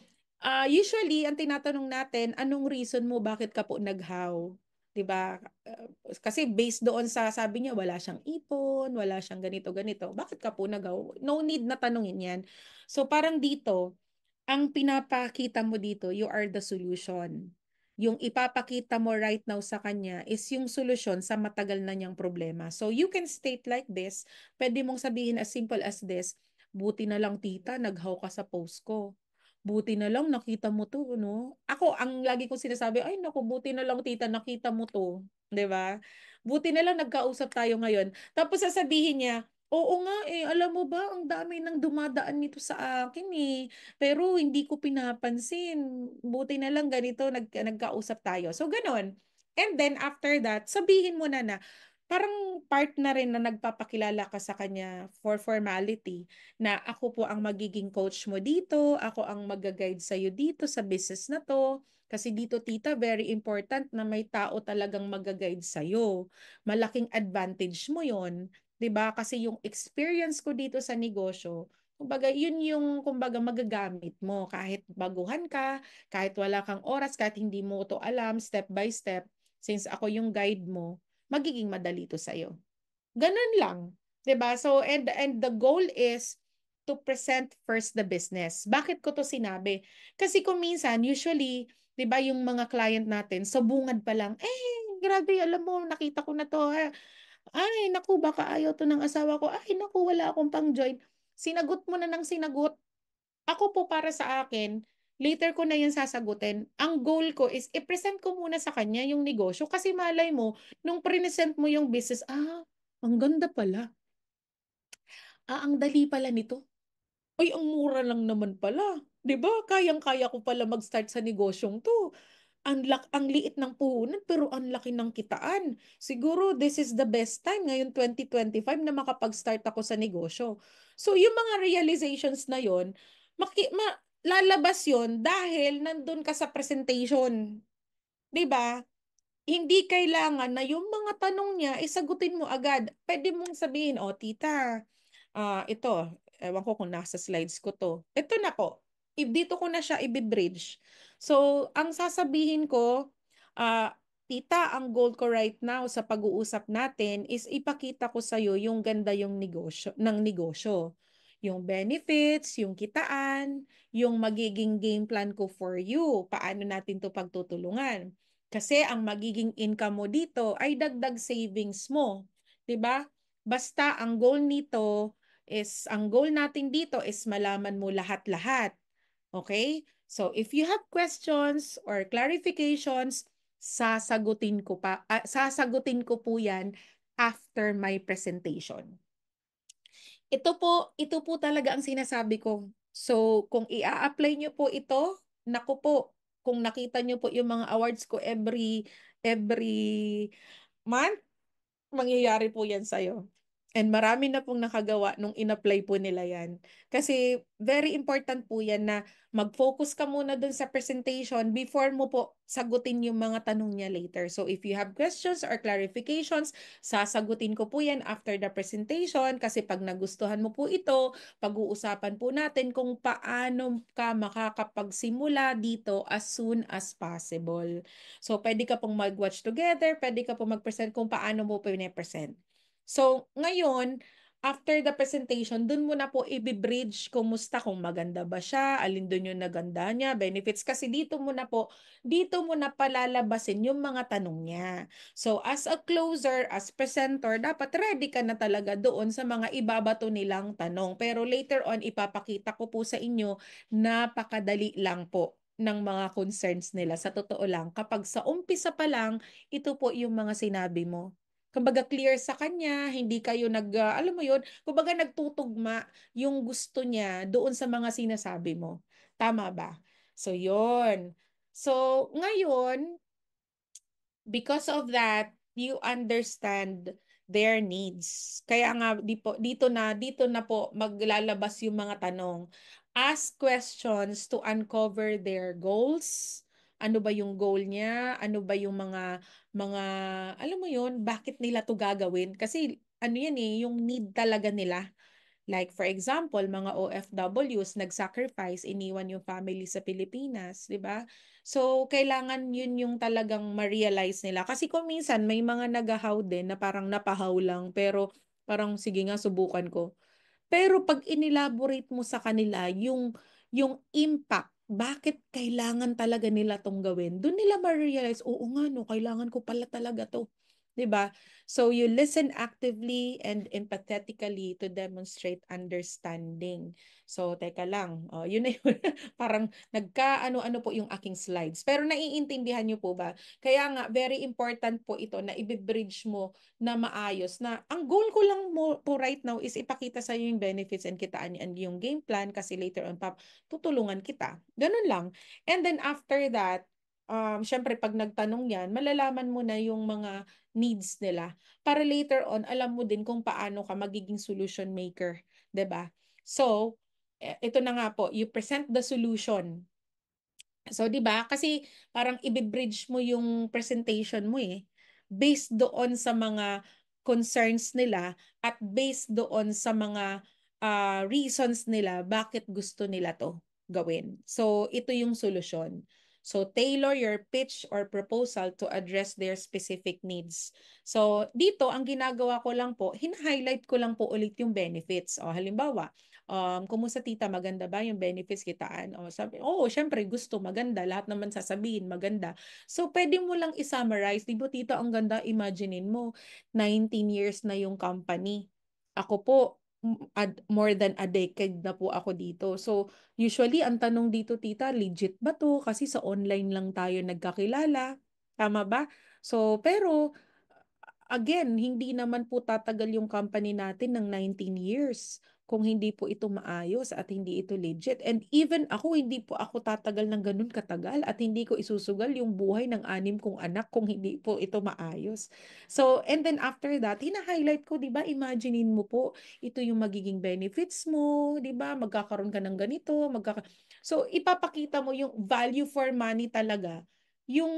usually ang tinatanong natin, anong reason mo bakit ka po naghaw? 'Di ba? Kasi based doon sa sabi niya wala siyang ipon, wala siyang ganito ganito. Bakit ka po naghaw? No need na tanungin 'yan. So parang dito, ang pinapakita mo dito, you are the solution. Yung ipapakita mo right now sa kanya is yung solusyon sa matagal na niyang problema. So you can state like this, pwede mong sabihin as simple as this, buti na lang tita, naghaw ka sa post ko. Buti na lang nakita mo to, no? Ako, ang lagi kong sinasabi, ay naku, buti na lang tita, nakita mo to. 'Di ba? Buti na lang nagkausap tayo ngayon. Tapos sasabihin niya, oo nga eh, alam mo ba, ang dami nang dumadaan nito sa akin eh. Pero hindi ko pinapansin. Buti na lang ganito nagkausap tayo. So ganon. And then after that, sabihin mo na parang part na rin na nagpapakilala ka sa kanya for formality na ako po ang magiging coach mo dito, ako ang mag-guide sa iyo dito sa business na to. Kasi dito tita, very important na may tao talagang mag-guide sa iyo. Malaking advantage mo 'yon, 'di ba? Kasi yung experience ko dito sa negosyo, kumbaga, yun yung kumbaga magagamit mo kahit baguhan ka, kahit wala kang oras, kahit hindi mo to alam, step by step, since ako yung guide mo, magiging madali to sa'yo. Ganun lang. 'Di ba? So, and the goal is to present first the business. Bakit ko to sinabi? Kasi kung minsan, usually, 'di ba yung mga client natin, sa bungad pa lang, grabe, alam mo, nakita ko na to. Ay, naku, baka ayaw to ng asawa ko. Ay, naku, wala akong pang-join. Sinagot mo na ng sinagot. Ako po para sa akin, later ko na yan sasagutin. Ang goal ko is i-present ko muna sa kanya yung negosyo kasi malay mo, nung present mo yung business, ang ganda pala. Ang dali pala nito. Ay, ang mura lang naman pala. 'Di ba? Kayang-kaya ko pala mag-start sa negosyong 'to. Ang liit ng puhunan pero ang laki ng kitaan. Siguro this is the best time ngayon 2025 na makapag-start ako sa negosyo. So yung mga realizations na yon, lalabas yon dahil nandun ka sa presentation. 'Di ba? Hindi kailangan na yung mga tanong niya, isagutin mo agad. Pwede mong sabihin, oh tita, ito, ewan ko kung nasa slides ko to. Ito na po. Dito ko na siya i-bridge. So, ang sasabihin ko, tita, ang goal ko right now sa pag-uusap natin is ipakita ko sa iyo yung ganda yung negosyo, ng negosyo. yung benefits, yung kitaan, yung magiging game plan ko for you, paano natin to pagtutulungan. Kasi ang magiging income mo dito ay dagdag savings mo, 'di ba? Basta ang goal natin dito is malaman mo lahat-lahat. Okay? So if you have questions or clarifications, sasagutin ko po 'yan after my presentation. Ito po talaga ang sinasabi ko. So, kung i-apply nyo po ito, naku po, kung nakita nyo po yung mga awards ko every month, mangyayari po yan sa'yo. And marami na pong nakagawa nung in-apply po nila yan. Kasi very important po yan na mag-focus ka muna dun sa presentation before mo po sagutin yung mga tanong niya later. So if you have questions or clarifications, sasagutin ko po yan after the presentation kasi pag nagustuhan mo po ito, pag-uusapan po natin kung paano ka makakapagsimula dito as soon as possible. So pwede ka pong mag-watch together, pwede ka pong mag-present kung paano mo po present. So, ngayon, after the presentation, dun mo na po i-bridge kumusta, kung maganda ba siya, alin dun yung naganda niya, benefits. Kasi dito mo na palalabasin yung mga tanong niya. So, as a closer, as presenter, dapat ready ka na talaga doon sa mga ibabato nilang tanong. Pero later on, ipapakita ko po sa inyo, napakadali lang po ng mga concerns nila. Sa totoo lang, kapag sa umpisa pa lang, ito po yung mga sinabi mo. Kumbaga clear sa kanya, hindi kayo alam mo yun, kumbaga nagtutugma yung gusto niya doon sa mga sinasabi mo. Tama ba? So, yun. So, ngayon, because of that, you understand their needs. Kaya nga dito na po maglalabas yung mga tanong. Ask questions to uncover their goals. Ano ba yung goal niya? Ano ba yung mga alam mo yun, bakit nila to gagawin? Kasi ano yan yung need talaga nila. Like for example, mga OFWs nag-sacrifice, iniwan yung family sa Pilipinas, 'di ba? So kailangan yun yung talagang ma-realize nila. Kasi kung minsan may mga nagahaw din na parang napahaw lang pero parang sige nga subukan ko. Pero pag inelaborate mo sa kanila yung impact, bakit kailangan talaga nila tong gawin? Doon nila ma-realize, oo nga no, kailangan ko pala talaga to. 'Di ba? So you listen actively and empathetically to demonstrate understanding. So teka lang, yun na yun. Parang nagka-ano-ano po yung aking slides. Pero naiintindihan niyo po ba? Kaya nga very important po ito na i-bridge mo na maayos na ang goal ko lang mo po right now is ipakita sa iyo yung benefits and kitaan and yung game plan kasi later on tutulungan kita. Ganun lang. And then after that, syempre pag nagtanong yan, malalaman mo na yung mga needs nila para later on alam mo din kung paano ka magiging solution maker, 'di ba? So, ito na nga po, you present the solution. So, 'di ba? Kasi parang i-bridge mo yung presentation mo based doon sa mga concerns nila at based doon sa mga reasons nila bakit gusto nila to gawin. So, ito yung solusyon. So, tailor your pitch or proposal to address their specific needs. So, dito, ang ginagawa ko lang po, hin-highlight ko lang po ulit yung benefits. O, halimbawa, kumusta tita, maganda ba yung benefits kitaan? O sabi, oo, syempre gusto, maganda. Lahat naman sasabihin, maganda. So, pwede mo lang i-summarize. Di ba tita, ang ganda, imaginein mo, 19 years na yung company. Ako po, more than a decade na po ako dito. So, usually, ang tanong dito, tita, legit ba to? Kasi sa online lang tayo nagkakilala. Tama ba? So, pero, again, hindi naman po tatagal yung company natin ng 19 years kung hindi po ito maayos at hindi ito legit. And even ako, hindi po ako tatagal ng ganun katagal at hindi ko isusugal yung buhay ng 6 kong anak kung hindi po ito maayos. So, and then after that, hina-highlight ko, di ba, imaginein mo po, ito yung magiging benefits mo, di ba, magkakaroon ka ng ganito, So, ipapakita mo yung value for money talaga, yung,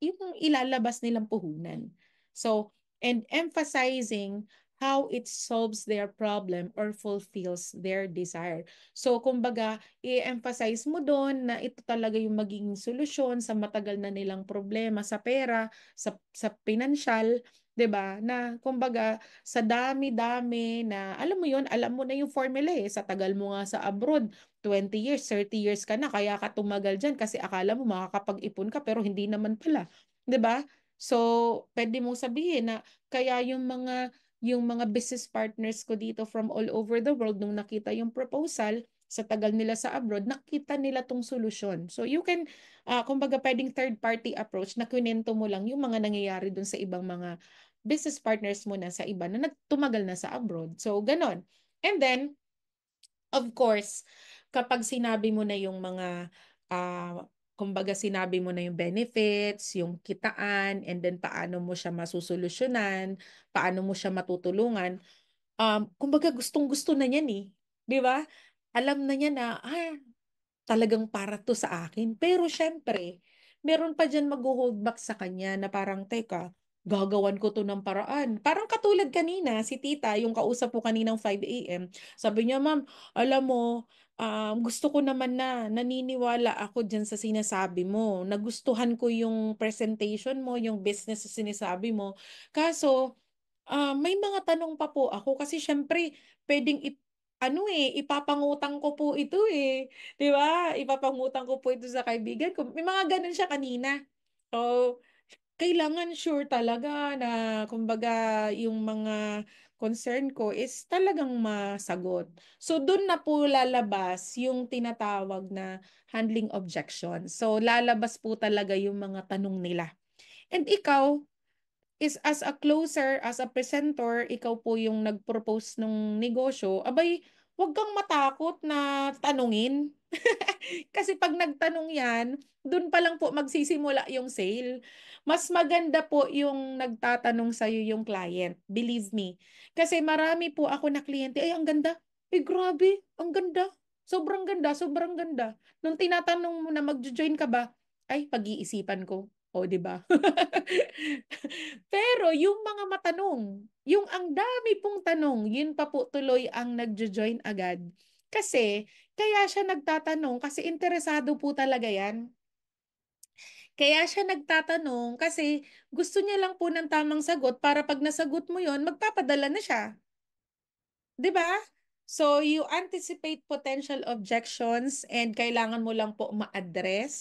yung ilalabas nilang puhunan. So, and emphasizing how it solves their problem or fulfills their desire. So, kumbaga, i-emphasize mo doon na ito talaga yung magiging solusyon sa matagal na nilang problema sa pera, sa pinansyal, 'di ba? Na kumbaga sa dami-dami na alam mo 'yon, alam mo na yung formula eh. Sa tagal mo nga sa abroad, 20 years, 30 years ka na kaya ka tumagal diyan kasi akala mo makakapag-ipon ka pero hindi naman pala, 'di ba? So, pwede mong sabihin na kaya yung mga business partners ko dito from all over the world nung nakita yung proposal sa tagal nila sa abroad, nakita nila tong solusyon. So you can kumbaga pwedeng third party approach na kwento mo lang yung mga nangyayari dun sa ibang mga business partners mo na sa iba na nagtumagal na sa abroad. So ganon. And then, of course, kapag sinabi mo na yung mga kumbaga sinabi mo na yung benefits, yung kitaan, and then paano mo siya masusolusyonan, paano mo siya matutulungan, kumbaga gustong-gusto na niyan eh. 'Di ba? Alam na niya na, talagang para 'to sa akin. Pero siyempre, meron pa diyan magho-hold back sa kanya na parang, "Teka, gagawan ko 'to ng paraan." Parang katulad kanina, si tita, yung kausap ko kaninang 5 AM, sabi niya, "Ma'am, alam mo, gusto ko naman na, naniniwala ako diyan sa sinasabi mo. Nagustuhan ko yung presentation mo, yung business na sinasabi mo. Kaso, may mga tanong pa po ako kasi siyempre puwedeng ano, ipapangutang ko po ito, 'di ba? Ipapangutang ko po ito sa kaibigan ko." May mga gano'n siya kanina. So, kailangan sure talaga na kumbaga yung mga concern ko is talagang masagot. So, dun na po lalabas yung tinatawag na handling objection. So, lalabas po talaga yung mga tanong nila. And ikaw is as a closer, as a presenter, ikaw po yung nag-propose ng negosyo, abay, wag kang matakot na tanungin. Kasi pag nagtanong yan, dun pa lang po magsisimula yung sale. Mas maganda po yung nagtatanong sa'yo yung client, believe me. Kasi marami po ako na kliyente, ay ang ganda, ay grabe, ang ganda, sobrang ganda, sobrang ganda. Nung tinatanong mo na magjo-join ka ba, ay pag-iisipan ko. O, di ba? Pero yung mga matanong, yung ang dami pong tanong, yun pa po tuloy ang nagjo-join agad. Kasi, kaya siya nagtatanong kasi interesado po talaga yan. Kaya siya nagtatanong kasi gusto niya lang po ng tamang sagot para pag nasagot mo yon magpapadala na siya. 'Di ba? So, you anticipate potential objections and kailangan mo lang po ma-address,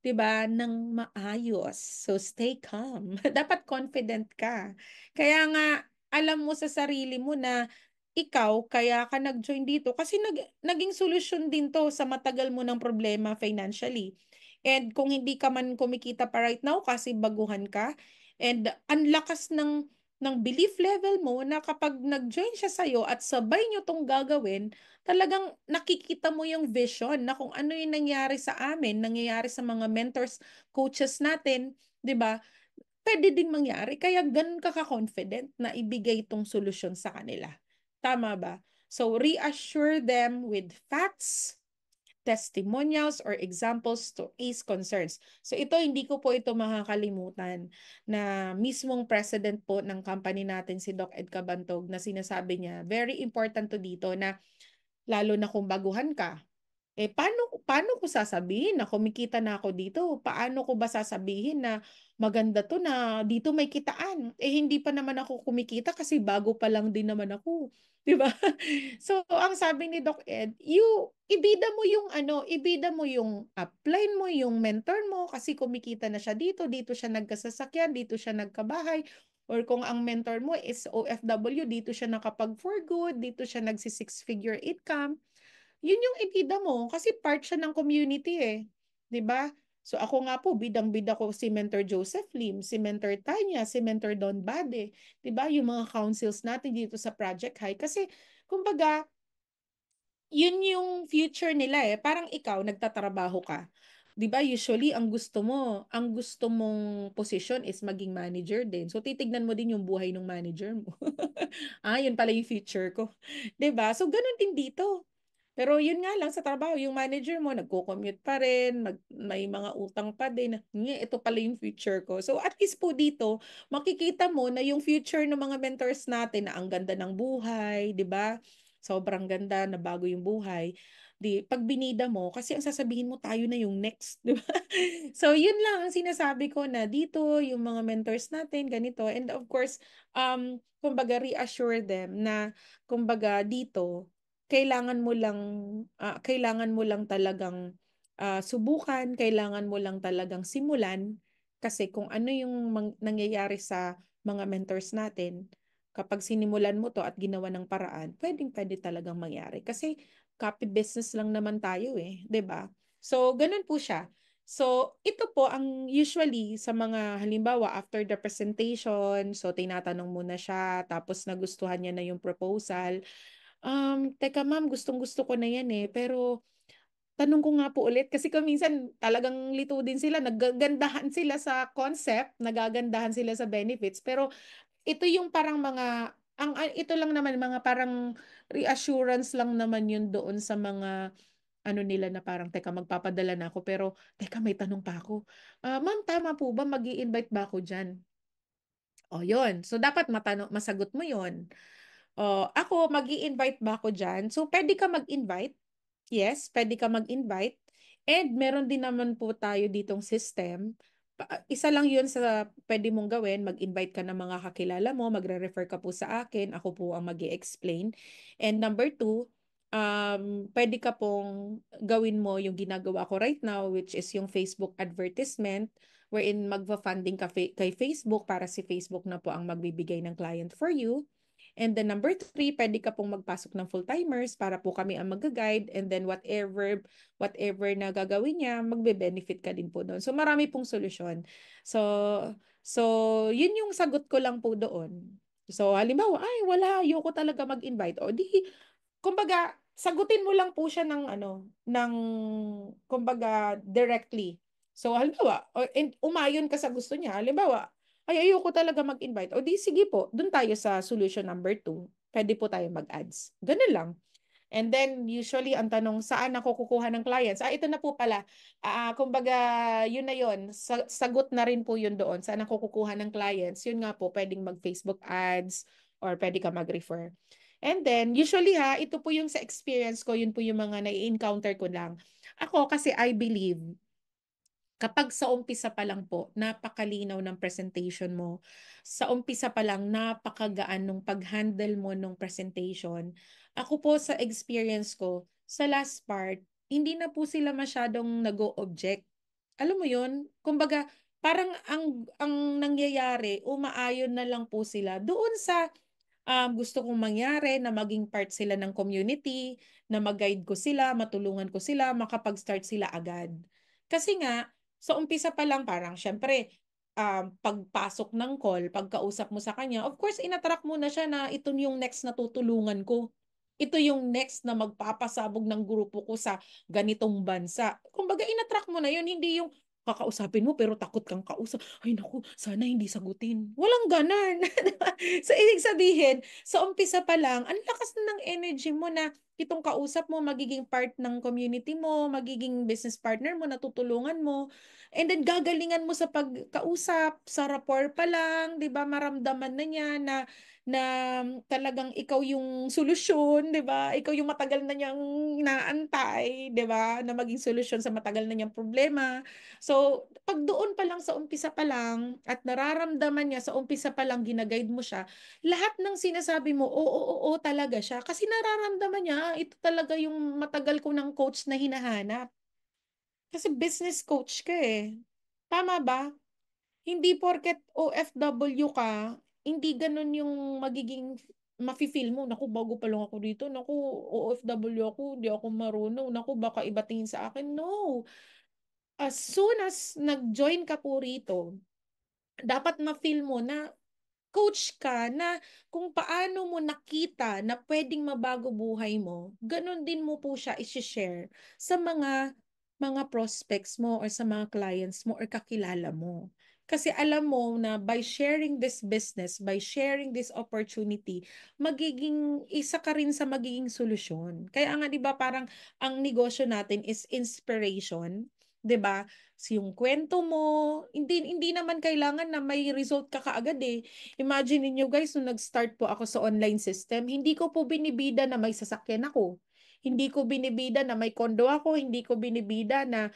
'di ba, ng maayos. So, stay calm. Dapat confident ka. Kaya nga, alam mo sa sarili mo na ikaw, kaya ka nag-join dito kasi naging solusyon din to sa matagal mo ng problema financially. And kung hindi ka man kumikita pa right now kasi baguhan ka, and ang lakas ng belief level mo na kapag nag-join siya sa'yo at sabay nyo tong gagawin, talagang nakikita mo yung vision na kung ano yung nangyari sa amin, nangyayari sa mga mentors, coaches natin, 'di ba? Pwede ding mangyari. Kaya ganun ka ka-confident na ibigay itong solusyon sa kanila. Tama ba? So, reassure them with facts, testimonials or examples to ease concerns. So ito, hindi ko po ito makakalimutan na mismong president po ng company natin si Doc Ed Cabantog na sinasabi niya, very important to dito na lalo na kung baguhan ka, paano ko sasabihin na kumikita na ako dito? Paano ko ba sasabihin na maganda to na dito may kitaan? Hindi pa naman ako kumikita kasi bago pa lang din naman ako. 'Di ba? So, ang sabi ni Doc Ed, ibida mo yung ibida mo yung upline mo, yung mentor mo kasi kumikita na siya dito, dito siya nagkasasakyan, dito siya nagkabahay, or kung ang mentor mo is OFW, dito siya nakapag for good, dito siya nagsi six-figure income. Yun yung ibida mo kasi part siya ng community 'di ba? So ako nga po, bidang-bida ko si Mentor Joseph Lim, si Mentor Tanya, si Mentor Don Bade, 'di ba? Yung mga councils natin dito sa Project High kasi kumbaga yun yung future nila Parang ikaw, nagtatrabaho ka. 'Di ba usually ang gusto mong posisyon is maging manager din. So titignan mo din yung buhay ng manager mo. Yun pala yung future ko. 'Di ba? So ganun din dito. Pero yun nga lang sa trabaho, yung manager mo nagko-commute pa rin, may mga utang pa din. Ito pala yung future ko. So at least po dito, makikita mo na yung future ng mga mentors natin na ang ganda ng buhay, 'di ba? sobrang ganda, na bago yung buhay. Di, pag binida mo, kasi ang sasabihin mo, tayo na yung next, di ba? So, yun lang ang sinasabi ko na dito, yung mga mentors natin, ganito. And of course, kumbaga, reassure them na, kumbaga, dito, kailangan mo lang talagang subukan, kailangan mo lang talagang simulan kasi kung ano yung nangyayari sa mga mentors natin, kapag sinimulan mo to at ginawa ng paraan, pwedeng-pwede talagang mangyari. Kasi copy business lang naman tayo eh, 'di ba? So, ganun po siya. So, ito po ang usually sa mga halimbawa after the presentation, so tinatanong muna siya, tapos nagustuhan niya na yung proposal. Teka ma'am, gustong-gusto ko na yan eh, pero tanong ko nga po ulit kasi kung minsan talagang lito din sila, nagagandahan sila sa concept, nagagandahan sila sa benefits, pero ito yung parang mga ito lang naman mga parang reassurance lang naman yun doon sa mga ano nila na parang teka magpapadala na ako pero teka may tanong pa ako. Ma'am tama po ba magi-invite ba ako diyan? O yun. So dapat masagot mo yun. Ako magi-invite ba ako diyan? So pwede ka mag-invite. Yes, pwede ka mag-invite. And meron din naman po tayo ditong system. Isa lang yun sa pwede mong gawin. Mag-invite ka ng mga kakilala mo, magre-refer ka po sa akin, ako po ang mag explain. And number two, pwede ka pong gawin mo yung ginagawa ko right now, which is yung Facebook advertisement, wherein magfa-funding ka kay Facebook para si Facebook na po ang magbibigay ng client for you. And then number three, pwede ka pong magpasok ng full-timers para po kami ang mag-guide and then whatever na gagawin niya, magbe-benefit ka din po doon. So marami pong solusyon. So so yun yung sagot ko lang po doon. So halimbawa, ay wala, ayoko talaga mag-invite. O di kumbaga sagutin mo lang po siya ng kumbaga directly. So halimbawa, umayon ka sa gusto niya. Halimbawa, ay ayoko talaga mag-invite. O di sige po, dun tayo sa solution number two. Pwede po tayo mag-ads. Ganun lang. And then, usually, ang tanong, saan ako kukuha ng clients? Ito na po pala. Kumbaga, yun na yun. Sagot na rin po yun doon. Saan ako kukuha ng clients? Yun nga po, pwedeng mag-Facebook ads or pwede ka mag-refer. And then, usually ito po yung sa experience ko, yun po yung mga nai-encounter ko lang. Ako, kasi I believe, kapag sa umpisa pa lang po, napakalinaw ng presentation mo. Sa umpisa pa lang, napakagaan nung pag-handle mo nung presentation. Ako po sa experience ko, sa last part, hindi na po sila masyadong nag-o-object. Alam mo yun? Kumbaga, parang ang nangyayari, umaayon na lang po sila doon sa gusto kong mangyari na maging part sila ng community, na mag-guide ko sila, matulungan ko sila, makapag-start sila agad. Kasi nga, sa umpisa pa lang parang, syempre, pagpasok ng call, pagkausap mo sa kanya, of course, inattract mo na siya na ito yung next na tutulungan ko. Ito yung next na magpapasabog ng grupo ko sa ganitong bansa. Kumbaga, inattract mo na yun, hindi yung kakausapin mo pero takot kang kausap. Ay naku, sana hindi sagutin. Walang ganan. So, ibig sabihin, sa umpisa pa lang, ang lakas na ng energy mo na itong kausap mo, magiging part ng community mo, magiging business partner mo, natutulungan mo. And then, gagalingan mo sa pagkausap, sa rapport pa lang, di ba? Maramdaman na niya na talagang ikaw yung solusyon, 'di ba? Ikaw yung matagal na niyang naantay, 'di ba? Na maging solusyon sa matagal na niyang problema. So, pag doon pa lang sa umpisa pa lang at nararamdaman niya sa umpisa pa lang ginaguide mo siya, lahat ng sinasabi mo, oo, oo, oo talaga siya. Kasi nararamdaman niya, ito talaga yung matagal ko ng coach na hinahanap. Kasi business coach ka eh. Tama ba? Hindi porket OFW ka, hindi ganun yung magiging mafe-feel mo. Naku, bago pa lang ako dito. Naku, OFW ako, hindi ako marunong. Naku, baka iba tingin sa akin. No. As soon as nag-join ka po rito, dapat ma-feel mo na coach ka na kung paano mo nakita na pwedeng mabago buhay mo, ganun din mo po siya i-share sa mga prospects mo or sa mga clients mo or kakilala mo. Kasi alam mo na by sharing this business, by sharing this opportunity, magiging isa ka rin sa magiging solusyon. Kaya nga 'di ba parang ang negosyo natin is inspiration. 'di ba? Yung kwento mo, hindi naman kailangan na may result ka kaagad eh. Imagine niyo guys, nung nag-start po ako sa online system, hindi ko po binibida na may sasakyan ako. Hindi ko binibida na may kondo ako, hindi ko binibida na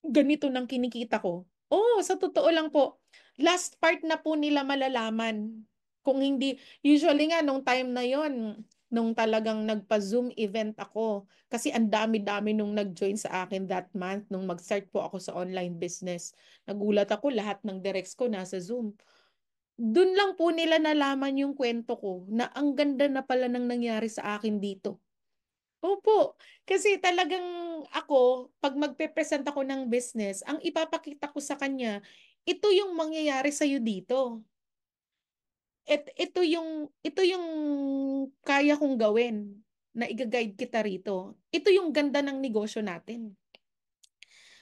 ganito nang kinikita ko. Oh, sa totoo lang po, last part na po nila malalaman. Kung hindi, usually nga nung time na yon, nung talagang nagpa-Zoom event ako, kasi ang dami-dami nung nag-join sa akin that month, nung mag-start po ako sa online business. Nagulat ako, lahat ng directs ko nasa Zoom. Doon lang po nila nalaman yung kwento ko na ang ganda na pala nang nangyari sa akin dito. Opo, kasi talagang ako, 'pag magpe-present ako ng business, ang ipapakita ko sa kanya, ito yung mangyayari sa'yo dito. Ito yung kaya kong gawin na iga-guide kita rito. Ito yung ganda ng negosyo natin.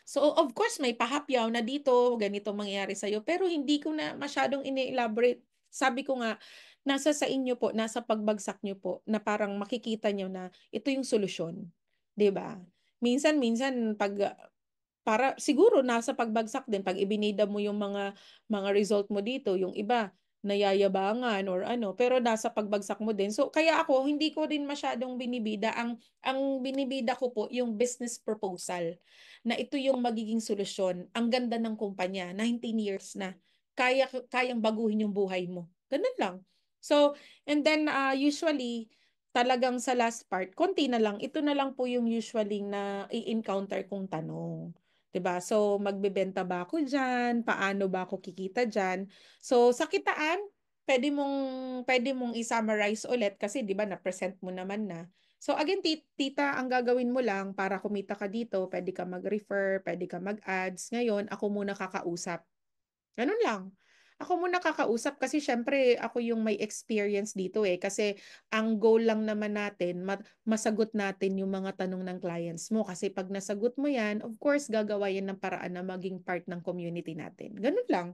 So, of course, may pahapyaw na dito, ganito mangyayari sa'yo. Pero hindi ko na masyadong ini-elaborate. Sabi ko nga, nasa sa inyo po, nasa pagbagsak nyo po, na parang makikita nyo na ito yung solusyon. 'Di ba? Minsan, pag para siguro nasa pagbagsak din pag ibinida mo yung mga result mo dito, yung iba nayayabangan or ano, pero nasa pagbagsak mo din. So kaya ako hindi ko din masyadong binibida ang binibida ko po yung business proposal na ito yung magiging solusyon. Ang ganda ng kumpanya, 19 years na. Kayang baguhin yung buhay mo. Ganun lang. So, and then usually talagang sa last part, konti na lang. Ito na lang po yung usually na i-encounter kong tanong. 'Di ba? So, magbebenta ba ako diyan? Paano ba ako kikita diyan? So, sa kitaan, pwede mong i-summarize ulit kasi 'di ba na-present mo naman na. So, again, tita, ang gagawin mo lang para kumita ka dito, pwede ka mag-refer, pwede ka mag-ads. Ngayon, ako muna kakausap. Ganun lang. Ako muna kakausap kasi syempre ako yung may experience dito eh. Kasi ang goal lang naman natin, masagot natin yung mga tanong ng clients mo. Kasi pag nasagot mo yan, of course, gagawa yan ng paraan na maging part ng community natin. Ganun lang.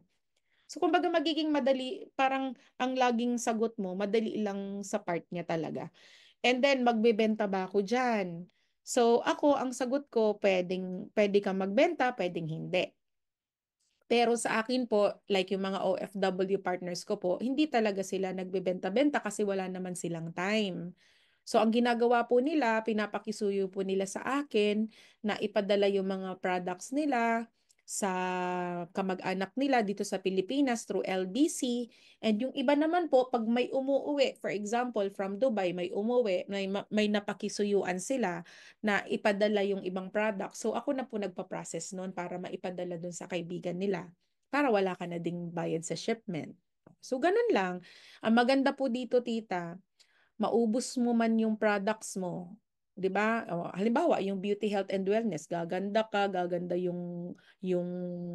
So kumbaga magiging madali, parang ang laging sagot mo, madali lang sa part niya talaga. And then, magbebenta ba ako dyan? So ako, ang sagot ko, pwede kang magbenta, pwedeng hindi. Pero sa akin po, like yung mga OFW partners ko po, hindi talaga sila nagbebenta-benta kasi wala naman silang time. So ang ginagawa po nila, pinapakisuyo po nila sa akin na ipadala yung mga products nila sa kamag-anak nila dito sa Pilipinas through LBC. And yung iba naman po, pag may umuuwi, for example, from Dubai, may umuwi, may napakisuyuan sila na ipadala yung ibang product. So ako na po nagpa-process noon para maipadala dun sa kaibigan nila para wala ka na ding bayad sa shipment. So ganun lang. Ang maganda po dito, tita, maubos mo man yung products mo, 'di ba? O, halimbawa, yung beauty health and wellness, gaganda ka, gaganda yung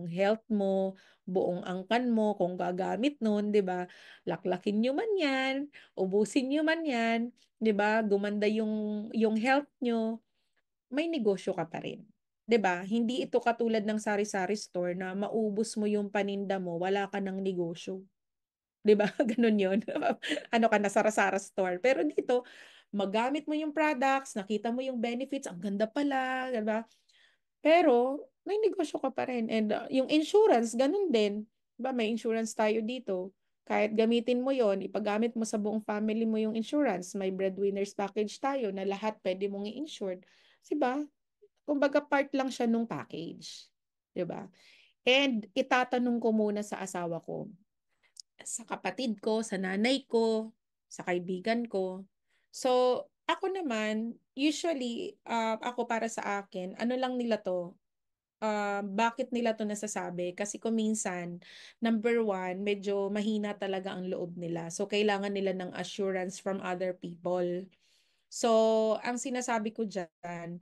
health mo, buong angkan mo kung gagamit noon, 'di ba? Laklakin niyo man 'yan, ubusin niyo man 'yan, 'di ba? Gumanda yung health niyo, may negosyo ka pa rin. 'Di ba? Hindi ito katulad ng sari-sari store na maubos mo yung paninda mo, wala ka ng negosyo. 'Di ba? Gano'n 'yun. Ano ka na, sara-sara store. Pero dito, magamit mo yung products, nakita mo yung benefits, ang ganda pala, 'di ba? Pero may negosyo ka pa rin and yung insurance gano'n din. 'Di ba may insurance tayo dito. Kahit gamitin mo 'yon, ipagamit mo sa buong family mo yung insurance, may breadwinners package tayo na lahat puwede mong i-insured, 'di ba? Kumbaga part lang siya nung package, 'di ba? And itatanong ko muna sa asawa ko, sa kapatid ko, sa nanay ko, sa kaibigan ko. So, ako naman, usually, ako para sa akin, ano lang nila to, bakit nila to nasasabi? Kasi kung minsan, number one, medyo mahina talaga ang loob nila. So, kailangan nila ng assurance from other people. So, ang sinasabi ko dyan,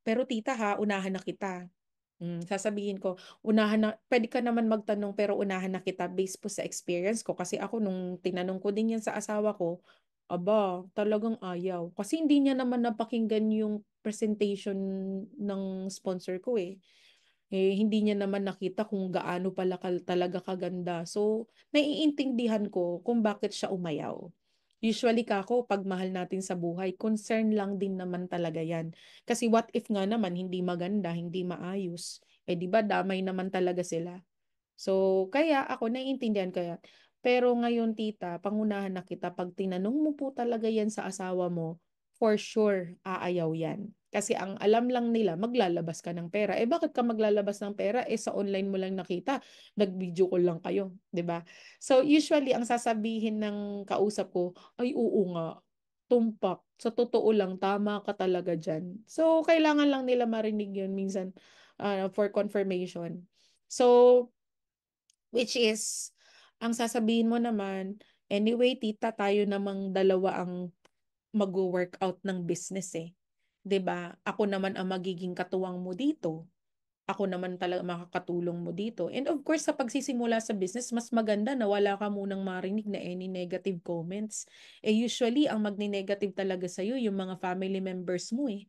pero tita ha, unahan na kita. Sasabihin ko, unahan na, pwede ka naman magtanong pero unahan na kita based po sa experience ko. Kasi ako nung tinanong ko din yan sa asawa ko, aba, talagang ayaw. Kasi hindi niya naman napakinggan yung presentation ng sponsor ko eh. Hindi niya naman nakita kung gaano pala talaga kaganda. So, naiintindihan ko kung bakit siya umayaw. Usually kako, pag mahal natin sa buhay, concern lang din naman talaga yan. Kasi what if nga naman, hindi maganda, hindi maayos. Eh di ba damay naman talaga sila. So, kaya ako naiintindihan ko yan. Pero ngayon, tita, pangunahan na kita, pag tinanong mo po talaga yan sa asawa mo, for sure, aayaw yan. Kasi ang alam lang nila, maglalabas ka ng pera. Eh bakit ka maglalabas ng pera? Eh sa online mo lang nakita, nag-video call lang kayo, 'di ba? So usually ang sasabihin ng kausap ko, ay oo nga, tumpak. Sa totoo lang, tama ka talaga diyan. So kailangan lang nila marinig 'yun minsan for confirmation. So which is, ang sasabihin mo naman, anyway, tita, tayo namang dalawa ang mag-workout ng business eh. 'Di ba? Ako naman ang magiging katuwang mo dito. Ako naman talaga makakatulong mo dito. And of course, sa pagsisimula sa business, mas maganda na wala ka munang marinig na any negative comments. Eh usually, ang magni-negative talaga sa'yo, yung mga family members mo eh.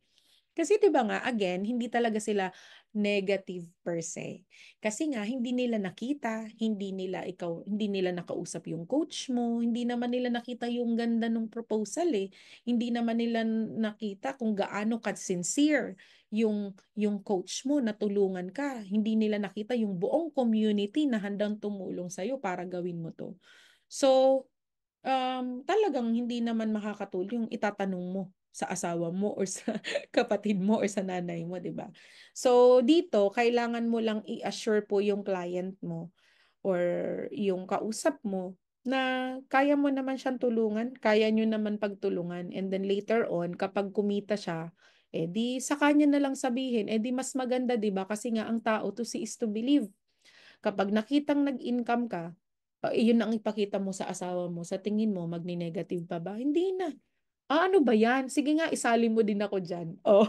Kasi 'di ba nga, again, hindi talaga sila negative per se. Kasi nga hindi nila nakita, hindi nila nakausap yung coach mo, hindi naman nila nakita yung ganda ng proposal eh. Hindi naman nila nakita kung gaano ka sincere yung coach mo na tulungan ka. Hindi nila nakita yung buong community na handang tumulong sa para gawin mo 'to. So, talagang hindi naman makakatulong itatanong mo sa asawa mo or sa kapatid mo or sa nanay mo, 'di ba? So, dito kailangan mo lang i-assure po yung client mo or yung kausap mo na kaya mo naman siyang tulungan, kaya niyo naman pagtulungan, and then later on kapag kumita siya, eh di sa kanya na lang sabihin, eh di mas maganda, 'di ba? Kasi nga ang tao to see is to believe. Kapag nakitang nag-income ka, iyon ang ipakita mo sa asawa mo, sa tingin mo magni-negative pa ba? Hindi na. Ah, ano ba 'yan? Sige nga, isali mo din ako diyan. Oh,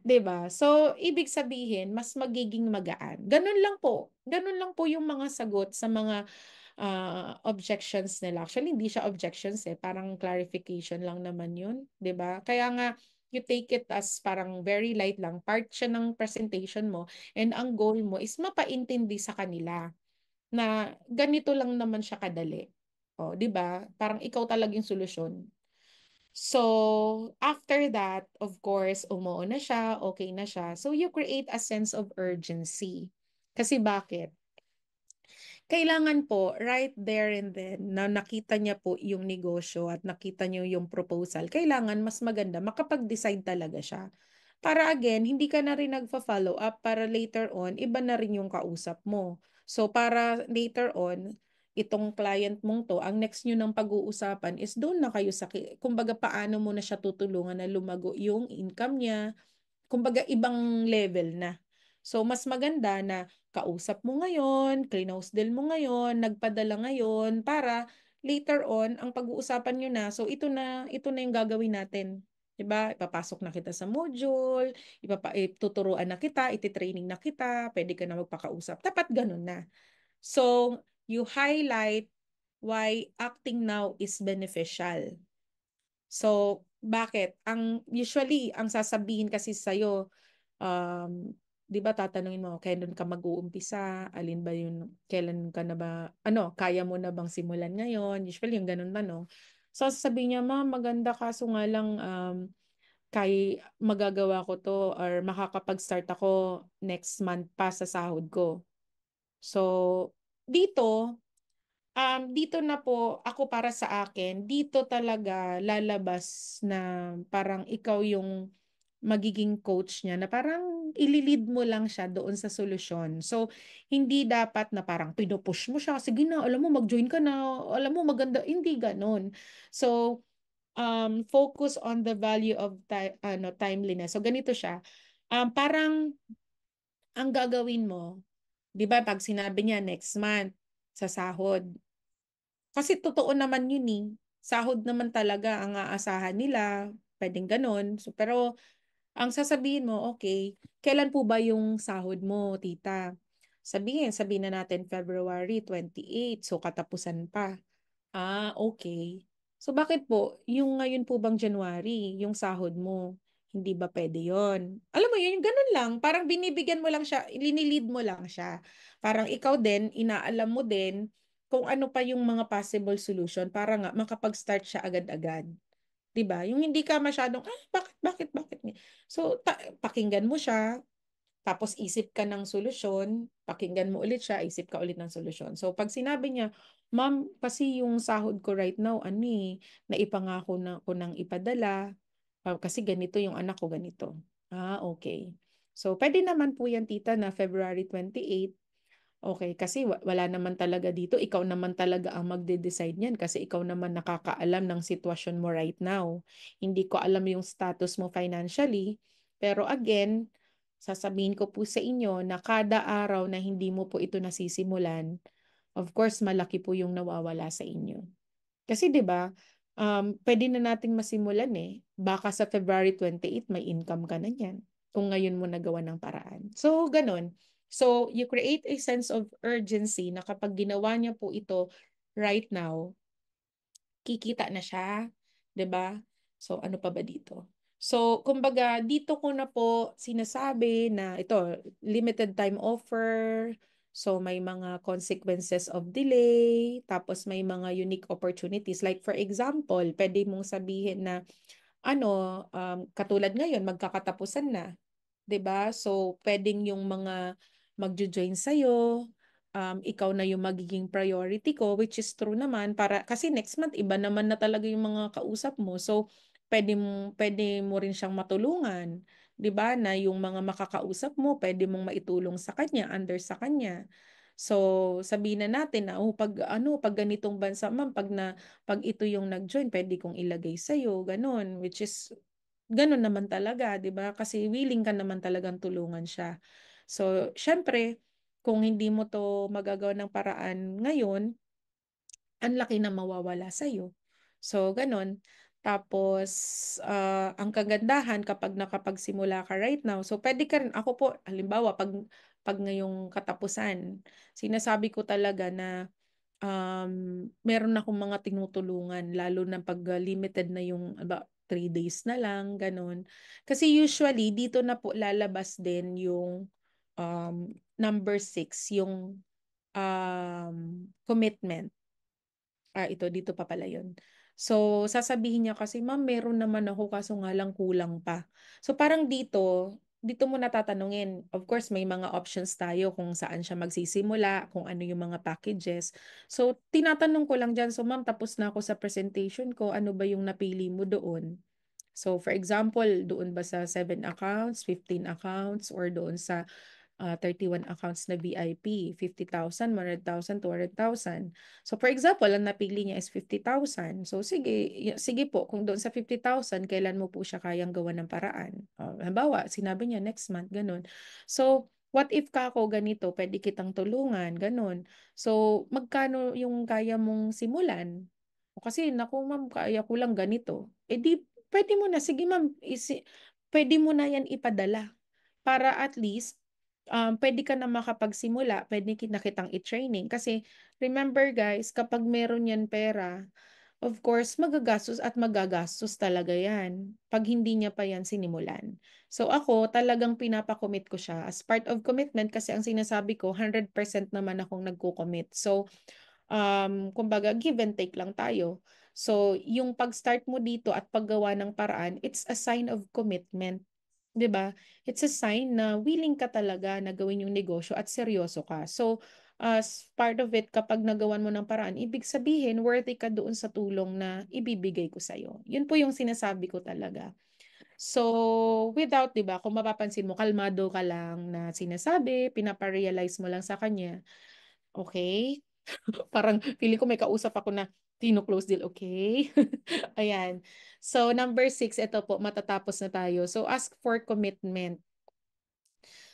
'di ba? So, ibig sabihin mas magiging magaan. Gano'n lang po. Gano'n lang po yung mga sagot sa mga objections nila. Actually, hindi siya objections eh, parang clarification lang naman 'yun, 'di ba? Kaya nga you take it as parang very light lang, part siya ng presentation mo, and ang goal mo is mapaintindi sa kanila na ganito lang naman siya kadali. Oh, 'di ba? Parang ikaw talaga yung solusyon. So, after that, of course, umuo na siya, okay na siya. So, you create a sense of urgency. Kasi bakit? Kailangan po, right there and then, na nakita niya po yung negosyo at nakita niyo yung proposal, kailangan mas maganda, makapag-decide talaga siya. Para again, hindi ka na rin nagfa-follow up para later on, iba na rin yung kausap mo. So, para later on, itong client mong to, ang next nyo ng pag-uusapan is doon na kayo kumbaga paano mo na siya tutulungan na lumago yung income niya, kumbaga ibang level na. So mas maganda na kausap mo ngayon, clinose deal mo ngayon, nagpadala ngayon para later on ang pag-uusapan niyo na. So ito na yung gagawin natin. 'Di ba? Ipapasok na kita sa module, ituturuan na kita, iti-training na kita, pwede ka na magpakausap. Dapat ganun na. So you highlight why acting now is beneficial. So, bakit? Ang sasabihin kasi sa'yo, um, 'di ba tatanungin mo, kailan ka mag-uumpisa? Alin ba yung, kailan ka na ba, ano, kaya mo na bang simulan ngayon? Usually yung ganun tanong. So, sasabihin niya, ma'am, maganda kaso nga lang, magagawa ko to or makakapag-start ako next month pa sa sahod ko. So, dito na po ako para sa akin, dito talaga lalabas na parang ikaw yung magiging coach niya na parang ililid mo lang siya doon sa solusyon. So, hindi dapat na parang pinupush mo siya, sige na, alam mo, mag-join ka na, alam mo, maganda, hindi ganon. So, focus on the value of timeliness. So, ganito siya. Parang ang gagawin mo, di ba, pag sinabi niya next month, sa sahod, kasi totoo naman yun eh. Sahod naman talaga ang aasahan nila. Pwedeng ganun. So, pero ang sasabihin mo, okay, kailan po ba yung sahod mo, tita? Sabihin na natin February 28. So, katapusan pa. Ah, okay. So, bakit po, yung ngayon po bang January, yung sahod mo, hindi ba pwede yon? Alam mo yun, yung ganun lang. Parang binibigyan mo lang siya, linilid mo lang siya. Parang ikaw din, inaalam mo din, kung ano pa yung mga possible solution para nga makapag-start siya agad-agad. 'Di ba? Yung hindi ka masyadong, bakit? So, pakinggan mo siya, tapos isip ka ng solusyon, pakinggan mo ulit siya, isip ka ulit ng solusyon. So, pag sinabi niya, "Ma'am, kasi yung sahod ko right now, ano eh, naipangako na ko ng ipadala, kasi ganito yung anak ko, ganito." Okay. So, pwede naman po yan, tita, na February 28. Okay, kasi wala naman talaga dito. Ikaw naman talaga ang magde-decide niyan kasi ikaw naman nakakaalam ng sitwasyon mo right now. Hindi ko alam yung status mo financially, pero again, sasabihin ko po sa inyo na kada araw na hindi mo po ito nasisimulan, of course, malaki po yung nawawala sa inyo. Kasi 'di ba, puwede na nating masimulan, eh. Baka sa February 28 may income ka na niyan, kung ngayon mo nagawan ng paraan. So, gano'n. So, you create a sense of urgency na kapag ginawa niya po ito right now, kikita na siya, 'di ba? So, ano pa ba dito? So, kumbaga dito ko na po sinasabi na ito, limited time offer, so may mga consequences of delay, tapos may mga unique opportunities. Like for example, pwede mong sabihin na ano, katulad ngayon magkakatapusan na, 'di ba? So, puwedeng yung mga magjo-join sa'yo, ikaw na yung magiging priority ko, which is true naman para kasi next month iba naman na talaga yung mga kausap mo. So, puwede mo rin siyang matulungan, 'di ba, na yung mga makakausap mo puwede mong maitulong sa kanya, under sa kanya. So, sabihin na natin na, "Oh, 'pag ano, 'pag ganitong bansa ma'am, 'pag ito yung nag-join puwede kong ilagay sa'yo." Gano'n, which is gano'n naman talaga, 'di ba? Kasi willing ka naman talagang tulungan siya. So, siyempre kung hindi mo 'to magagawa ng paraan ngayon, ang laki ng mawawala sa'yo. So, gano'n. Tapos, ang kagandahan kapag nakapagsimula ka right now, so puwede ka rin ako po halimbawa 'pag ngayong katapusan, sinasabi ko talaga na meron akong mga tinutulungan lalo na 'pag, limited na yung 3 days na lang gano'n. Kasi usually dito na po lalabas din yung, number 6 yung, commitment. Ito dito pa pala yun. So, sasabihin niya kasi, "Ma'am, meron naman ako kaso nga lang kulang pa." So, parang dito mo na tatanungin. Of course, may mga options tayo kung saan siya magsisimula, kung ano yung mga packages. So, tinatanong ko lang diyan, "So, ma'am, tapos na ako sa presentation ko, ano ba yung napili mo doon?" So, for example, doon ba sa 7 accounts, 15 accounts, or doon sa 31 accounts na VIP, 50,000, 100,000, 200,000. So for example, ang napili niya is 50,000. So sige, sige po, kung doon sa 50,000, kailan mo po siya kayang gawa ng paraan? Halimbawa, sinabi niya next month, ganun. So, what if kako ganito, pwede kitang tulungan, ganun. So, magkano yung kaya mong simulan? O kasi, naku ma'am, kaya ko lang ganito. Eh di, pwede mo na, sige ma'am, pwede mo na yan ipadala para at least puwede ka na makapagsimula, puwede na kitang i-training. Kasi remember guys, kapag meron 'yan pera, of course magagastos at magagastos talaga 'yan, 'pag hindi niya pa 'yan sinimulan. So ako, talagang pinapa-commit ko siya as part of commitment kasi ang sinasabi ko 100% naman akong nagko-commit. So, kumbaga give and take lang tayo. So, yung pag-start mo dito at paggawa ng paraan, it's a sign of commitment. 'Di ba? It's a sign na willing ka talaga na gawin yung negosyo at seryoso ka. So, as part of it, kapag nagawan mo ng paraan, ibig sabihin worthy ka doon sa tulong na ibibigay ko sa'yo. Yun po yung sinasabi ko talaga. So, without, 'di ba, kung mapapansin mo, kalmado ka lang na sinasabi, pinapa-realize mo lang sa kanya, okay. Parang feeling ko may kausap ako na close deal, okay. Ayan. So, number 6, ito po, matatapos na tayo. So, ask for commitment.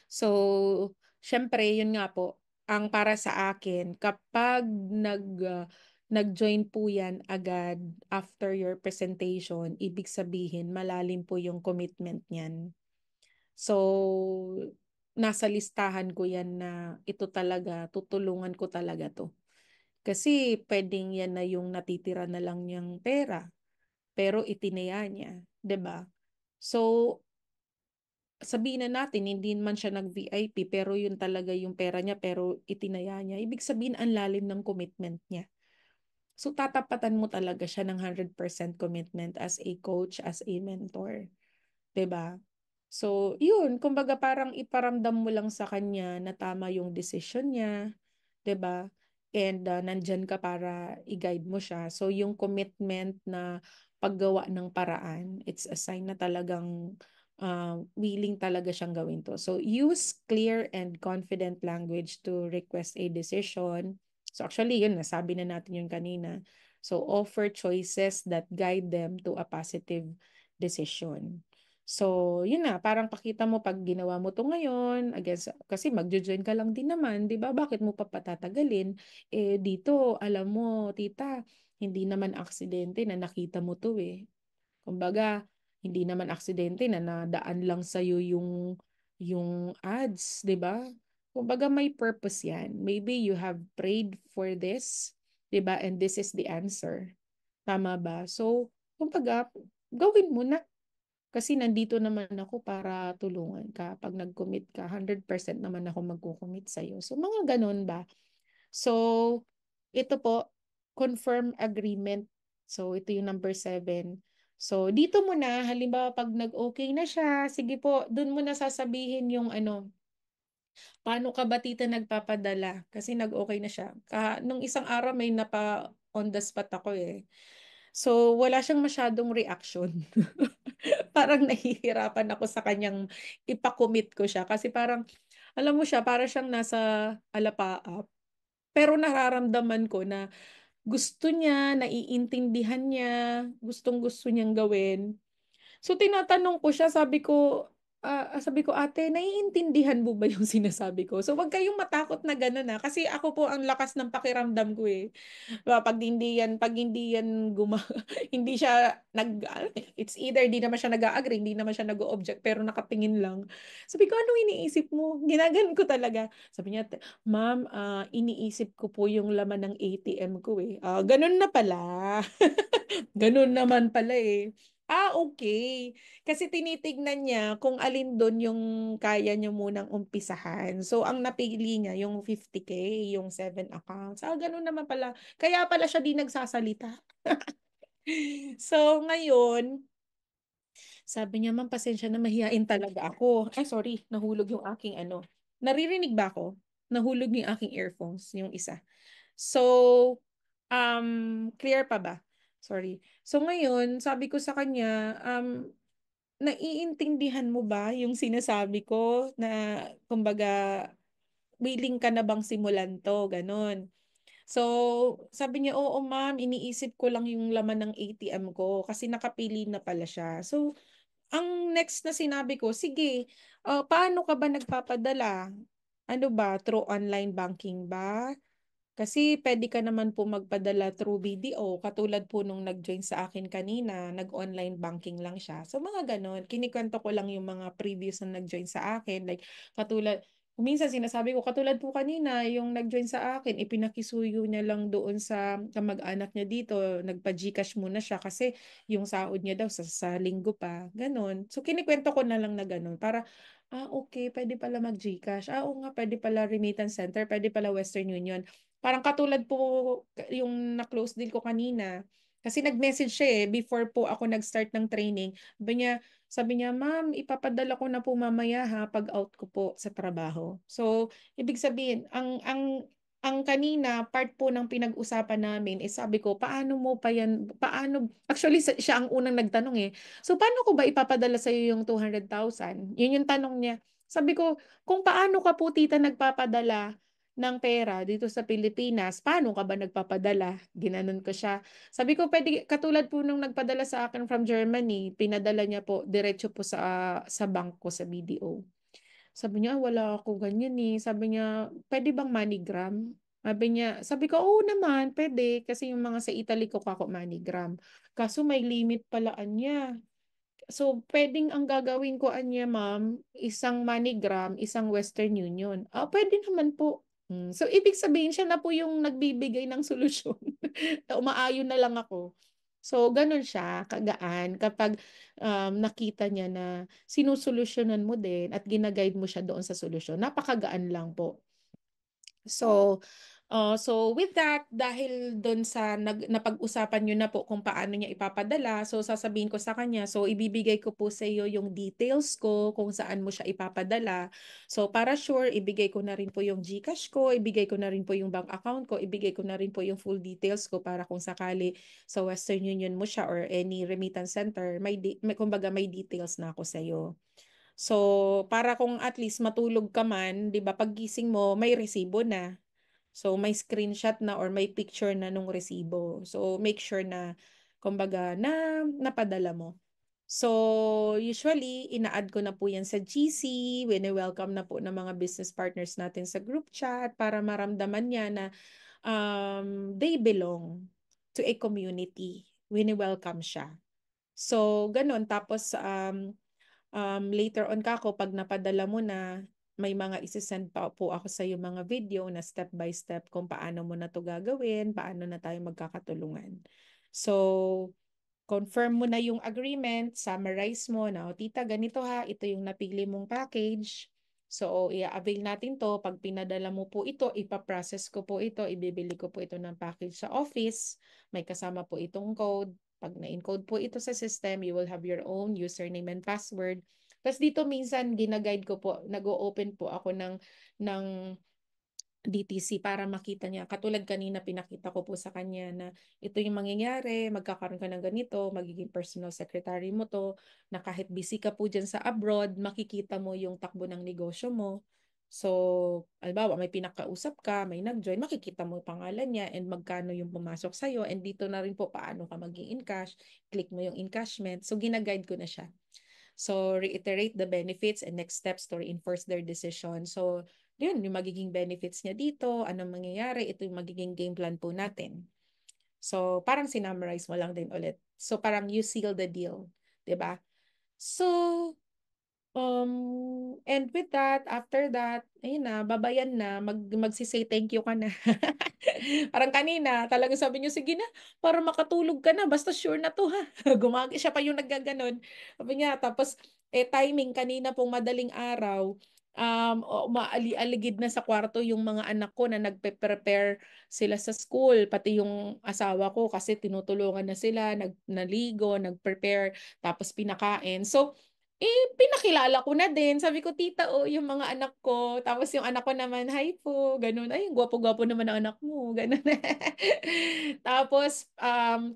So, siyempre, yun nga po, ang para sa akin, kapag nag-join po yan agad after your presentation, ibig sabihin, malalim po yung commitment niyan. So, nasa listahan ko yan na ito talaga, tutulungan ko talaga to. Kasi puwedeng yan na yung natitira na lang niyang pera, pero itinaya niya, 'di ba? So, sabihin na natin hindi man siya nag-VIP pero yun talaga yung pera niya pero itinaya niya. Ibig sabihin ang lalim ng commitment niya. So tatapatan mo talaga siya ng 100% commitment as a coach, as a mentor, 'di ba? So, yun, kumbaga parang iparamdam mo lang sa kanya na tama yung decision niya, 'di ba? And nandyan ka para i-guide mo siya. So, yung commitment na paggawa ng paraan, it's a sign na talagang willing talaga siyang gawin to. So, use clear and confident language to request a decision. So, actually, yun, nasabi na natin yun kanina. So, offer choices that guide them to a positive decision. So, yun na, parang pakita mo pag ginawa mo 'to ngayon, against kasi magjo-join ka lang din naman, 'di ba? Bakit mo pa patatagalin? Eh, dito, alam mo, tita, hindi naman aksidente na nakita mo 'to eh. Kumbaga, hindi naman aksidente na nadaan lang sa'yo yung ads, 'di ba? Kumbaga may purpose 'yan. Maybe you have prayed for this, 'di ba? And this is the answer. Tama ba? So, kumbaga, gawin mo na kasi nandito naman ako para tulungan ka. Pag nag-commit ka, 100% naman ako magko-commit sa'yo. So, mga ganun ba? So, ito po, confirm agreement. So, ito yung number 7. So, dito mo na, halimbawa, pag nag-okay na siya, sige po, dun mo na sasabihin yung ano, paano ka ba tita nagpapadala? Kasi nag-okay na siya. Nung isang araw may napa on the spot ako eh. So, wala siyang masyadong reaction. Parang nahihirapan ako sa kanyang ipa-commit ko siya kasi parang alam mo siya para siyang nasa alapaap. Pero nararamdaman ko na gusto niya, naiintindihan niya, gustong-gusto niyang gawin. So tinatanong ko siya, sabi ko, ate, naiintindihan mo ba yung sinasabi ko? So wag kayong matakot na gano'n kasi ako po ang lakas ng pakiramdam ko eh. Pag hindi yan hindi siya it's either di naman siya nag-agree, hindi naman siya nag-object, pero nakatingin lang. Sabi ko, ano iniisip mo? Ginaganon ko talaga. Sabi niya, ma'am, iniisip ko po yung laman ng ATM ko eh. Ganun na pala. Ganun naman pala eh. Okay. Kasi tinitignan niya kung alin doon yung kaya niya munang umpisahan. So, ang napili niya yung 50K, yung 7 accounts. Ganun naman pala. Kaya pala siya di nagsasalita. So, ngayon, sabi niya, ma'am, pasensya na mahihain talaga ako. Ay, sorry, nahulog yung aking ano. Naririnig ba ako? Nahulog yung aking earphones, yung isa. So, clear pa ba? Sorry. So, ngayon, sabi ko sa kanya, naiintindihan mo ba yung sinasabi ko na, kumbaga, willing ka na bang simulan to? Ganon. So, sabi niya, oo ma'am, iniisip ko lang yung laman ng ATM ko kasi nakapili na pala siya. So, ang next na sinabi ko, sige, paano ka ba nagpapadala? Ano ba, through online banking ba? Kasi puwede ka naman po magpadala through BDO katulad po nung nag-join sa akin kanina, nag-online banking lang siya. So mga gano'n, kinikwento ko lang yung mga previous na nag-join sa akin like katulad minsan sinasabi ko katulad po kanina yung nag-join sa akin ipinakisuyo niya lang doon sa kamag-anak niya dito, nagpa-GCash muna siya kasi yung sahod niya daw sa linggo pa, gano'n. So kinikwento ko na lang na gano'n para, okay puwede pala mag-GCash. Oo nga puwede pala remittance center, puwede pala Western Union. Parang katulad po yung na-close deal ko kanina. Kasi nag-message siya eh, before po ako nag-start ng training. Sabi niya, ma'am, ipapadala ko na po mamaya ha, pag out ko po sa trabaho. So, ibig sabihin, ang kanina, part po ng pinag-usapan namin, is sabi ko, paano mo pa yan, actually siya ang unang nagtanong eh. So, paano ko ba ipapadala sa'yo yung 200,000? Yun yung tanong niya. Sabi ko, kung paano ka po tita nagpapadala ng pera dito sa Pilipinas, paano ka ba nagpapadala? Ginanon ko siya. Sabi ko, pwede, katulad po nung nagpadala sa akin from Germany, pinadala niya po, diretso po sa bank ko sa BDO. Sabi niya, wala ako ganyan eh. Sabi niya, pwede bang MoneyGram? Sabi ko, oo naman, pwede. Kasi yung mga sa Italy ko kako MoneyGram. Kaso may limit palaan niya. So, pwedeng ang gagawin ko anya, ma'am, isang MoneyGram, isang Western Union. Pwede naman po. So, ibig sabihin siya na po yung nagbibigay ng solusyon. Umaayon na lang ako. So, gano'n siya kagaan kapag, nakita niya na sinusolusyunan mo din at gina-guide mo siya doon sa solusyon, napakagaan lang po. So with that, dahil dun sa napag-usapan niyo na po kung paano niya ipapadala, so sasabihin ko sa kanya, so ibibigay ko po sa iyo yung details ko kung saan mo siya ipapadala. So para sure, ibigay ko na rin po yung GCash ko, ibigay ko na rin po yung bank account ko, ibigay ko na rin po yung full details ko para kung sakali sa Western Union mo siya or any remittance center, kumbaga may details na ako sa iyo. So, para kung at least matulog ka man, 'di ba, paggising mo may resibo na. So, may screenshot na or may picture na nung resibo. So, make sure na kumbaga na napadala mo. So, usually ina-add ko na po 'yan sa GC, wini-welcome na po ng mga business partners natin sa group chat para maramdaman niya na they belong to a community. Wini-welcome siya. So, gano'n tapos later on kako 'pag napadala mo na, may mga ise-send pa po ako sa sa'yo mga video na step by step kung paano mo na 'to gagawin, paano na tayo magkakatulungan. So, confirm mo na yung agreement, summarize mo na, "O tita ganito ha, ito yung napili mong package. So, i-a-avail natin 'to, 'pag pinadala mo po ito, ipa-process ko po ito, ibibili ko po ito ng package sa office, may kasama po itong code. 'Pag na-encode po ito sa system, you will have your own username and password." Tas dito minsan gina-guide ko po, nag-o-open po ako ng DTC para makita niya. Katulad kanina pinakita ko po sa kanya na ito yung mangyayari, magkakaroon ka ng ganito, magiging personal secretary mo 'to, na kahit busy ka po diyan sa abroad, makikita mo yung takbo ng negosyo mo. So, halimbawa may pinakausap ka, may nag-join, makikita mo yung pangalan niya and magkano yung pumasok sa'yo and dito na rin po paano ka mag-i-encash, click mo yung encashment. So, gina-guide ko na siya. So, reiterate the benefits and next steps to reinforce their decision. So, yun, yung magiging benefits niya dito, anong mangyayari, ito yung magiging game plan po natin. So, parang sinummarize mo lang din ulit. So, parang you seal the deal, 'di ba? So, and with that, after that, ayun na, babayan na, magsi-say thank you ka na. Parang kanina, talagang sabi niyo, "Sige na, para makatulog ka na, basta sure na 'to ha." Siya pa yung naggaganon. Sabi niya, tapos, timing kanina pong madaling araw, umaali-aligid na sa kwarto yung mga anak ko na nagpe-prepare sila sa school, pati yung asawa ko kasi tinutulungan na sila, naligo, nag-prepare, tapos pinakain. So, pinakilala ko na din. Sabi ko, "Tita, oh, yung mga anak ko." Tapos yung anak ko naman, "Hi po." Gano'n. "Ay, ang gwapo-gwapo naman ng anak mo." Gano'n. Tapos,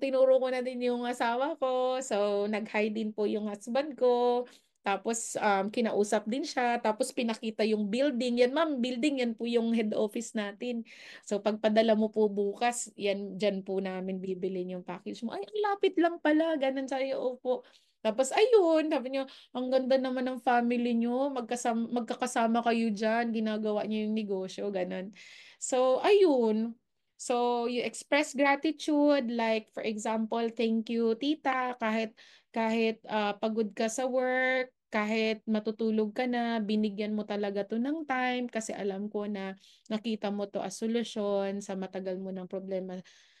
tinuro ko na din yung asawa ko. So, nag-hi din po yung husband ko. Tapos, kinausap din siya. Tapos, pinakita yung building. "Yan, ma'am, building. Yan po yung head office natin. So, pagpadala mo po bukas, yan, diyan po namin bibilhin yung package mo." "Ay, ang lapit lang pala." Gano'n. Sabi ko, "Opo." Tapos ayun, sabi niya, "Ang ganda naman ng family niyo, magkakasama kayo diyan, ginagawa niyo yung negosyo." Gano'n. So ayun. So you express gratitude like for example, "Thank you tita, kahit kahit, pagod ka sa work, kahit matutulog ka na, binigyan mo talaga 'to ng time kasi alam ko na nakita mo 'to as solusyon sa matagal mo ng problema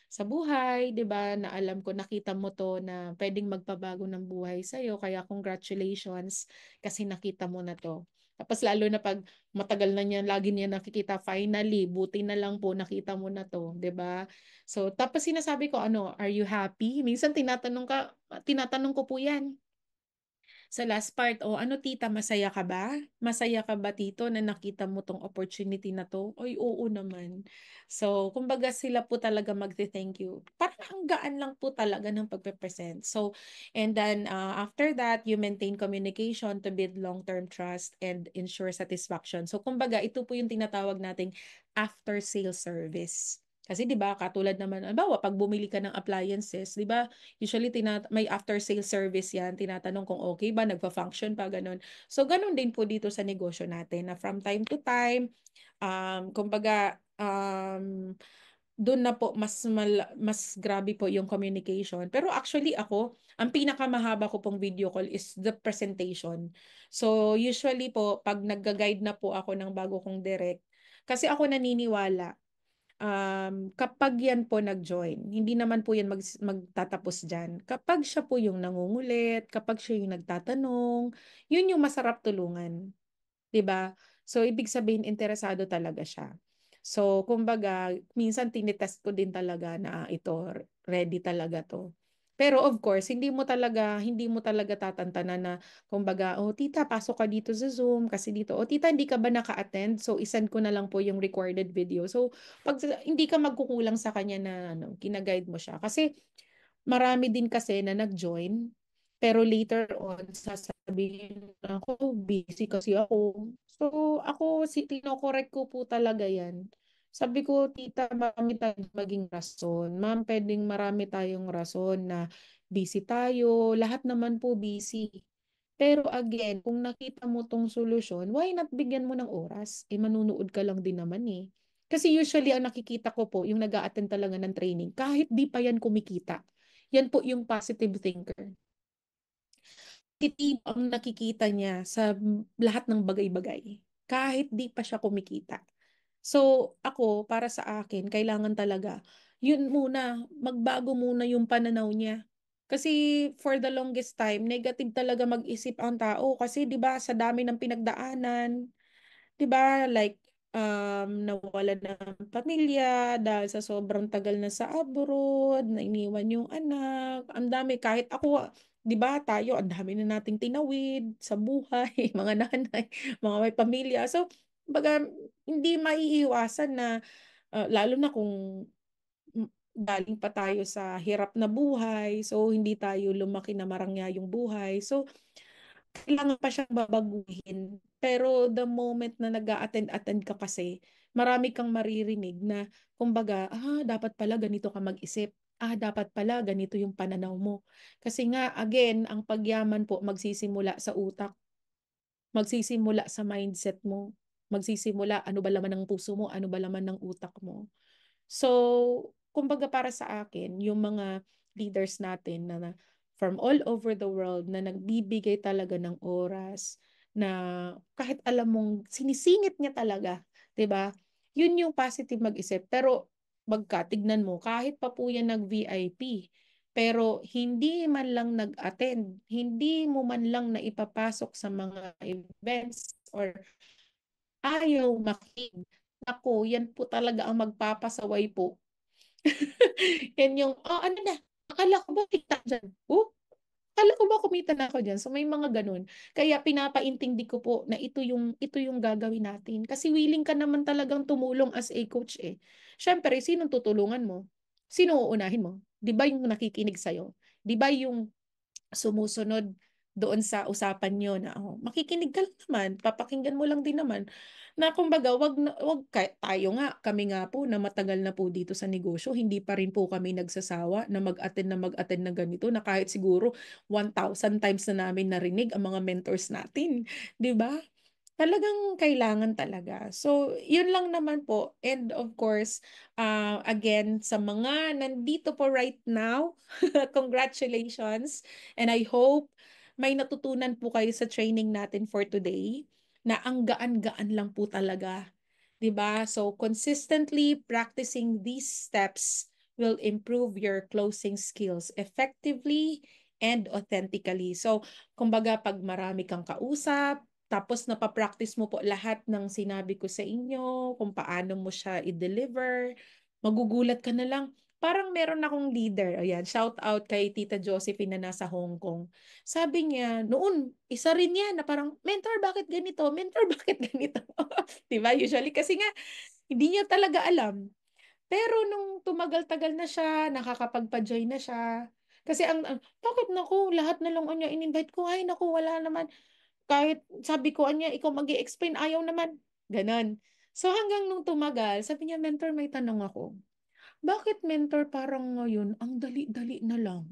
sa buhay, 'di ba, na alam ko nakita mo 'to na puwedeng magpabago ng buhay sa'yo kaya congratulations kasi nakita mo na 'to." Tapos lalo na 'pag matagal na niya lagi niya nakikita, finally buti na lang po nakita mo na 'to, 'di ba? So tapos sinasabi ko ano, "Are you happy?" Minsan tinatanong ko po 'yan. Sa last part, "Oh, ano tita, masaya ka ba? Masaya ka ba tito na nakita mo 'tong opportunity na 'to?" "Ay, oo naman." So, kumbaga sila po talaga magte-thank you. Parang ang gaan lang po talaga ng pagpe-present. So, and then, after that, you maintain communication to build long-term trust and ensure satisfaction. So, kumbaga ito po yung tinatawag nating after sale service. Kasi 'di ba, katulad naman halimbawa 'pag bumili ka ng appliances, 'di ba, usually may after sale service 'yan, tinatanong kung okay ba, nagfa-function pa, gano'n. So, gano'n din po dito sa negosyo natin na from time to time, kumbaga, do'n na po mas grabe po yung communication. Pero actually ako, ang pinakamahaba ko pong video call is the presentation. So, usually po 'pag nagga-guide na po ako ng bago kong direct, kasi ako naniniwala kapag yan po nag-join, hindi naman po yan magtatapos dyan. Kapag siya po yung nangungulit, kapag siya yung nagtatanong, yun yung masarap tulungan. 'Di ba? So, ibig sabihin interesado talaga siya. So, kumbaga, minsan tinitest ko din talaga na ito, ready talaga 'to. Pero of course, hindi mo talaga tatantanan na kumbaga, "Oh, tita, pasok ka dito sa Zoom kasi dito. Oh, tita, hindi ka ba naka-attend? So, isend ko na lang po yung recorded video." So, hindi ka magkukulang sa kanya na ano, kina-guide mo siya. Kasi marami din kasi na nag-join, pero later on, sasabihin ako, busy kasi ako. So, ako, tinokorek ko po talaga yan. Sabi ko, tita, marami tayong maging rason. Ma'am, pwedeng marami tayong rason na busy tayo. Lahat naman po busy. Pero again, kung nakita mo tong solusyon, why not bigyan mo ng oras? Eh, manunood ka lang din naman eh. Kasi usually, ang nakikita ko po, yung nag-a-attend talaga ng training, kahit di pa yan kumikita. Yan po yung positive thinker. Positibo ang nakikita niya sa lahat ng bagay-bagay. Kahit di pa siya kumikita. So, ako, para sa akin, kailangan talaga, yun muna, magbago muna yung pananaw niya. Kasi for the longest time, negative talaga mag-isip ang tao. Kasi 'di ba sa dami ng pinagdaanan, 'di ba? Like, nawalan ng pamilya dahil sa sobrang tagal na sa abroad, na iniwan yung anak. Ang dami, kahit ako, 'di ba tayo, ang dami na nating tinawid sa buhay, mga nanay, mga may pamilya. So, baga, hindi maiiwasan na, lalo na kung galing pa tayo sa hirap na buhay, so hindi tayo lumaki na marangya yung buhay. So, kailangan pa siyang babaguhin. Pero the moment na nag-a-attend ka kasi, marami kang maririnig na, kumbaga, dapat pala ganito ka mag-isip. Dapat pala ganito yung pananaw mo. Kasi nga, again, ang pagyaman po magsisimula sa utak, magsisimula sa mindset mo, magsisimula ano ba laman ng puso mo, ano ba laman ng utak mo. So, kumbaga para sa akin, yung mga leaders natin na from all over the world na nagbibigay talaga ng oras na kahit alam mong sinisingit niya talaga, 'di ba? Yun yung positive mag-isip. Pero tignan mo, kahit pa po yan nag-VIP, pero hindi man lang nag-attend, hindi mo man lang na ipapasok sa mga events or ayaw makinig. Ako, yan po talaga ang magpapasaway po. Yan yung, ano na, akala ko ba kita dyan? Akala ko ba kumita na ako dyan? So may mga ganun. Kaya pinapaintindi ko po na ito yung gagawin natin. Kasi willing ka naman talagang tumulong as a coach eh. Siyempre, sinong tutulungan mo? Sino uunahin mo? Di ba yung nakikinig sa'yo? Di ba yung sumusunod doon sa usapan nyo na makikinig ka lang naman, papakinggan mo lang din naman na kumbaga tayo nga, kami nga po na matagal na po dito sa negosyo, hindi pa rin po kami nagsasawa na mag-attend na ganito na kahit siguro 1,000 times na namin narinig ang mga mentors natin, 'di ba? Talagang kailangan talaga. So, yun lang naman po. And of course, again, sa mga nandito po right now, congratulations. And I hope may natutunan po kayo sa training natin for today na ang gaan-gaan lang po talaga. 'Di ba? So, consistently practicing these steps will improve your closing skills effectively and authentically. So, kumbaga, pag marami kang kausap, tapos napapractice mo po lahat ng sinabi ko sa inyo, kung paano mo siya i-deliver, magugulat ka na lang. Parang meron akong leader. Ayan, shout out kay Tita Josephine na nasa Hong Kong. Sabi niya, noon, isa rin yan na parang, mentor, bakit ganito? Mentor, bakit ganito? 'Di ba? Usually kasi nga, hindi niya talaga alam. Pero nung tumagal-tagal na siya, nakakapagpa-join na siya. Kasi bakit naku, lahat na lang niya in-invite ko, ay naku, wala naman. Kahit sabi ko, anya, ikaw mag explain ayaw naman. Ganon. So hanggang nung tumagal, sabi niya, mentor, may tanong ako. Bakit mentor parang ngayon, ang dali-dali na lang?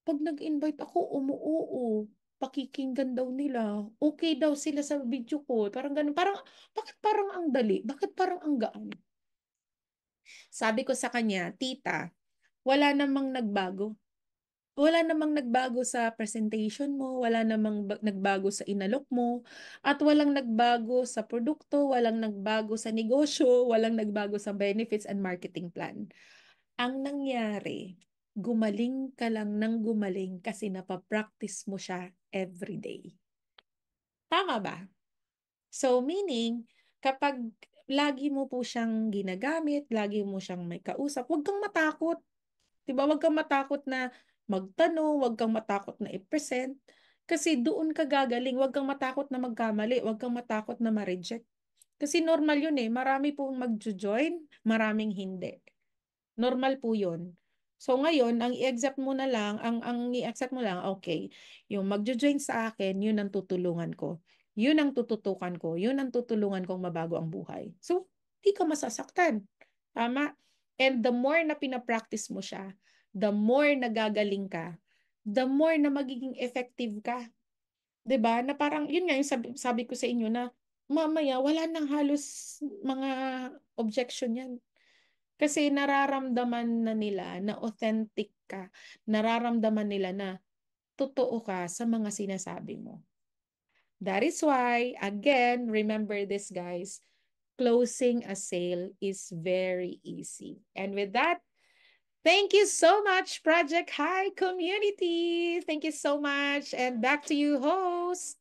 Pag nag-invite ako, umuoo. Pakikinggan daw nila. Okay daw sila sa video call. Parang ganun. Parang, bakit parang ang dali? Bakit parang ang gaan? Sabi ko sa kanya, tita, wala namang nagbago. wala namang nagbago sa presentation mo, wala namang nagbago sa inalok mo, at walang nagbago sa produkto, walang nagbago sa negosyo, walang nagbago sa benefits and marketing plan. Ang nangyari, gumaling ka lang ng gumaling kasi napapractice mo siya every day. Tama ba? So, meaning, kapag lagi mo po siyang ginagamit, lagi mo siyang may kausap, huwag kang matakot. 'Di ba? Huwag kang matakot na magtanong, huwag kang matakot na i-present. Kasi doon ka gagaling, huwag kang matakot na magkamali, huwag kang matakot na ma-reject. Kasi normal yun eh. Marami pong magjo-join, maraming hindi. Normal po yun. So ngayon, ang i-accept mo na lang, ang i-accept mo lang, okay, yung magjo-join sa akin, yun ang tutulungan ko. Yun ang tututukan ko. Yun ang tutulungan kong mabago ang buhay. So, di ka masasaktan. Tama? And the more na pinapractice mo siya, the more nagagaling ka, the more na magiging effective ka. 'Di ba? Na parang, yun nga, yung sabi ko sa inyo na, mamaya, wala nang halos mga objection yan. Kasi nararamdaman na nila na authentic ka. Nararamdaman nila na totoo ka sa mga sinasabi mo. That is why, again, remember this, guys, closing a sale is very easy. And with that, thank you so much, Project High community. Thank you so much. And back to you, host.